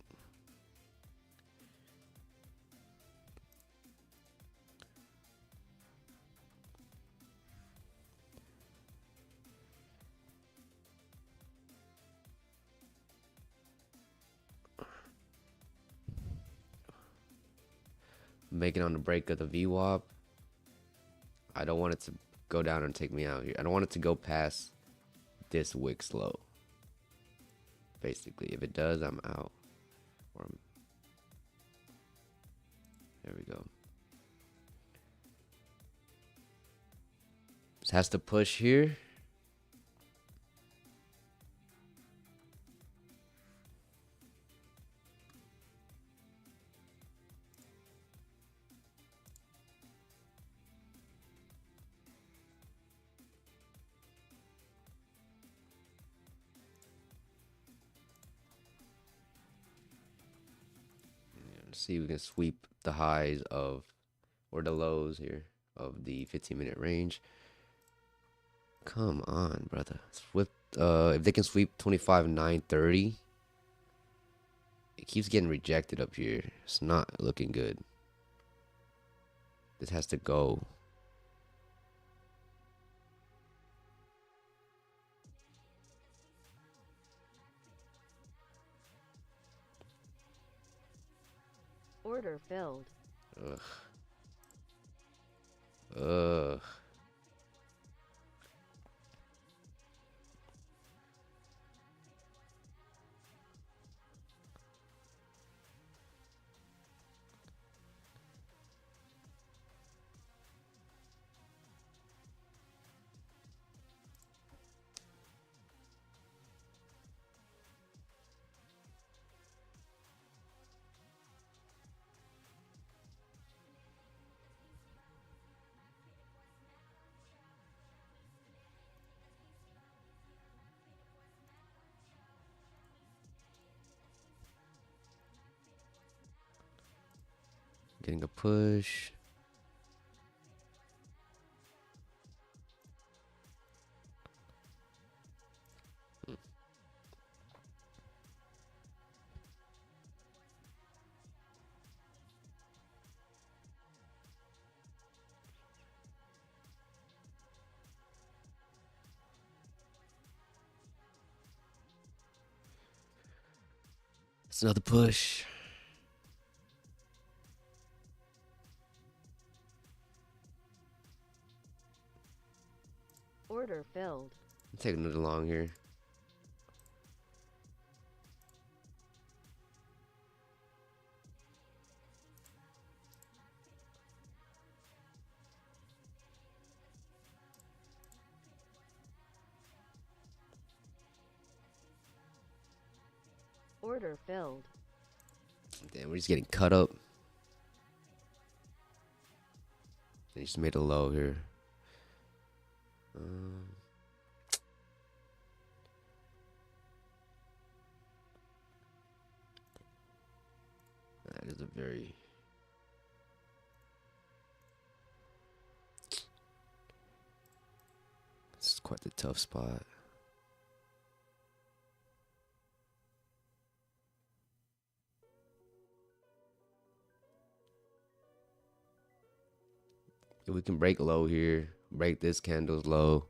Making on the break of the VWAP. I don't want it to go down and take me out here. I don't want it to go past this wick slow. Basically, if it does, I'm out. There we go. Just has to push here. See if we can sweep the highs of, or the lows here of the 15-minute range. Come on, brother. Swift, if they can sweep 25,930, it keeps getting rejected up here. It's not looking good. This has to go. Order filled. Ugh. Ugh. Getting a push. It's another push. Order filled. I'm taking another long here. Order filled. Damn, we're just getting cut up. They just made a low here. That is a very... This is quite the tough spot. If we can break low here, break this candle's low.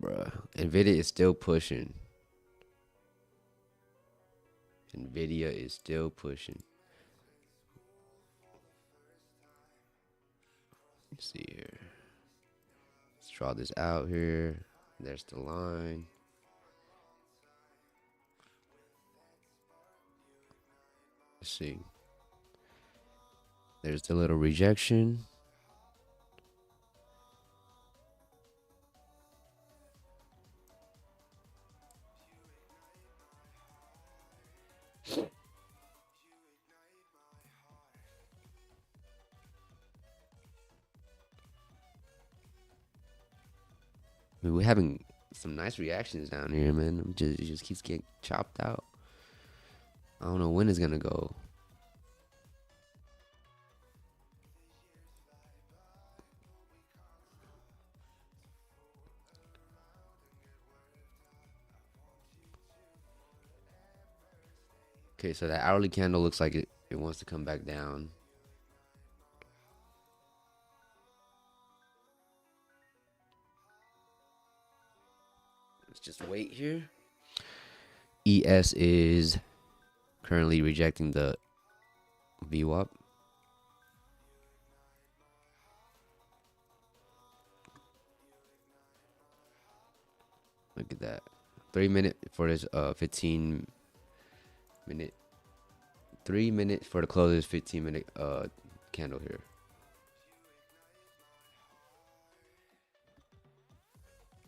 Bruh, Nvidia is still pushing. Nvidia is still pushing. Let's see here. Let's draw this out here. There's the line. Let's see. There's the little rejection. I mean, we're having some nice reactions down here, man. It just keeps getting chopped out. I don't know when it's gonna go. Okay, so that hourly candle looks like it wants to come back down. Let's just wait here. ES is currently rejecting the VWAP. Look at that. 3 minute for this 15 minute. 3 minutes for the close of this 15-minute candle here.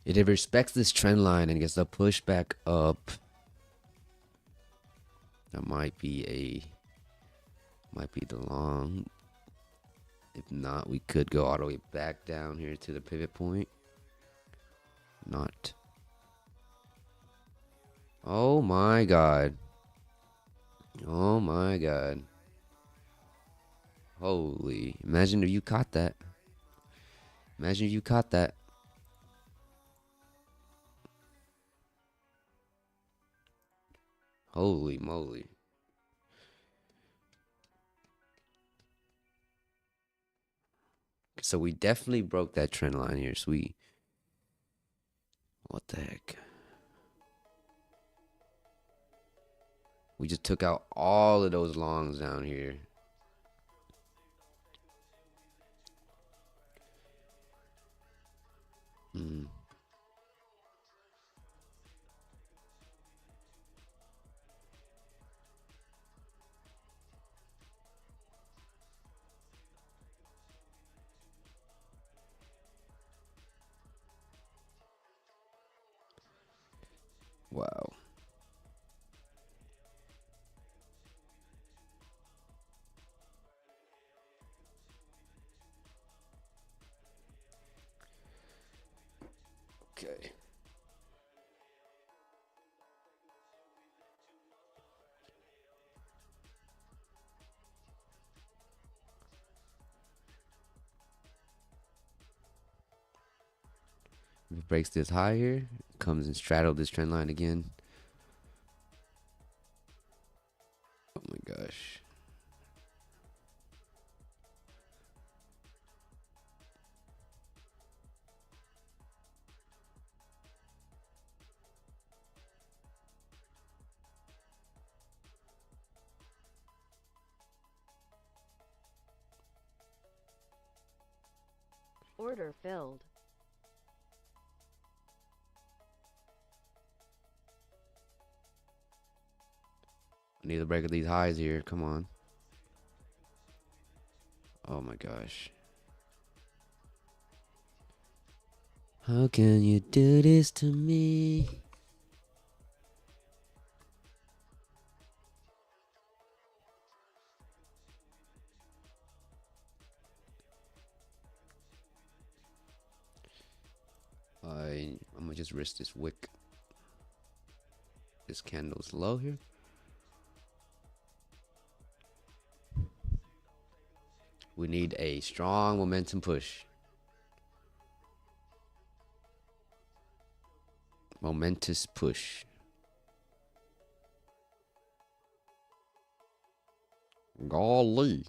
If it respects this trend line and gets a push back up, that might be the long. If not, we could go all the way back down here to the pivot point. Not. Oh my god. Oh my god. Holy. Imagine if you caught that. Imagine if you caught that. Holy moly. So we definitely broke that trend line here. So what the heck? We just took out all of those longs down here. Wow. If it breaks this high here, comes and straddle this trend line again. Oh my gosh. Order filled. I need to break these highs here. Come on. Oh my gosh. How can you do this to me? I'm gonna just risk this wick. This candle's low here. We need a strong momentum push. Momentous push. Golly.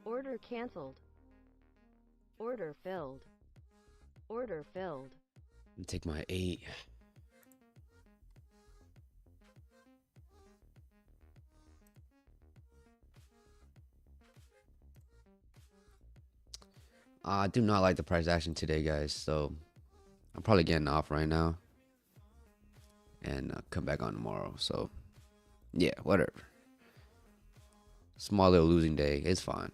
Order canceled. Order filled. Order filled. Take my 8. I do not like the price action today, guys. So I'm probably getting off right now and come back on tomorrow. So yeah, whatever. Small little losing day. It's fine.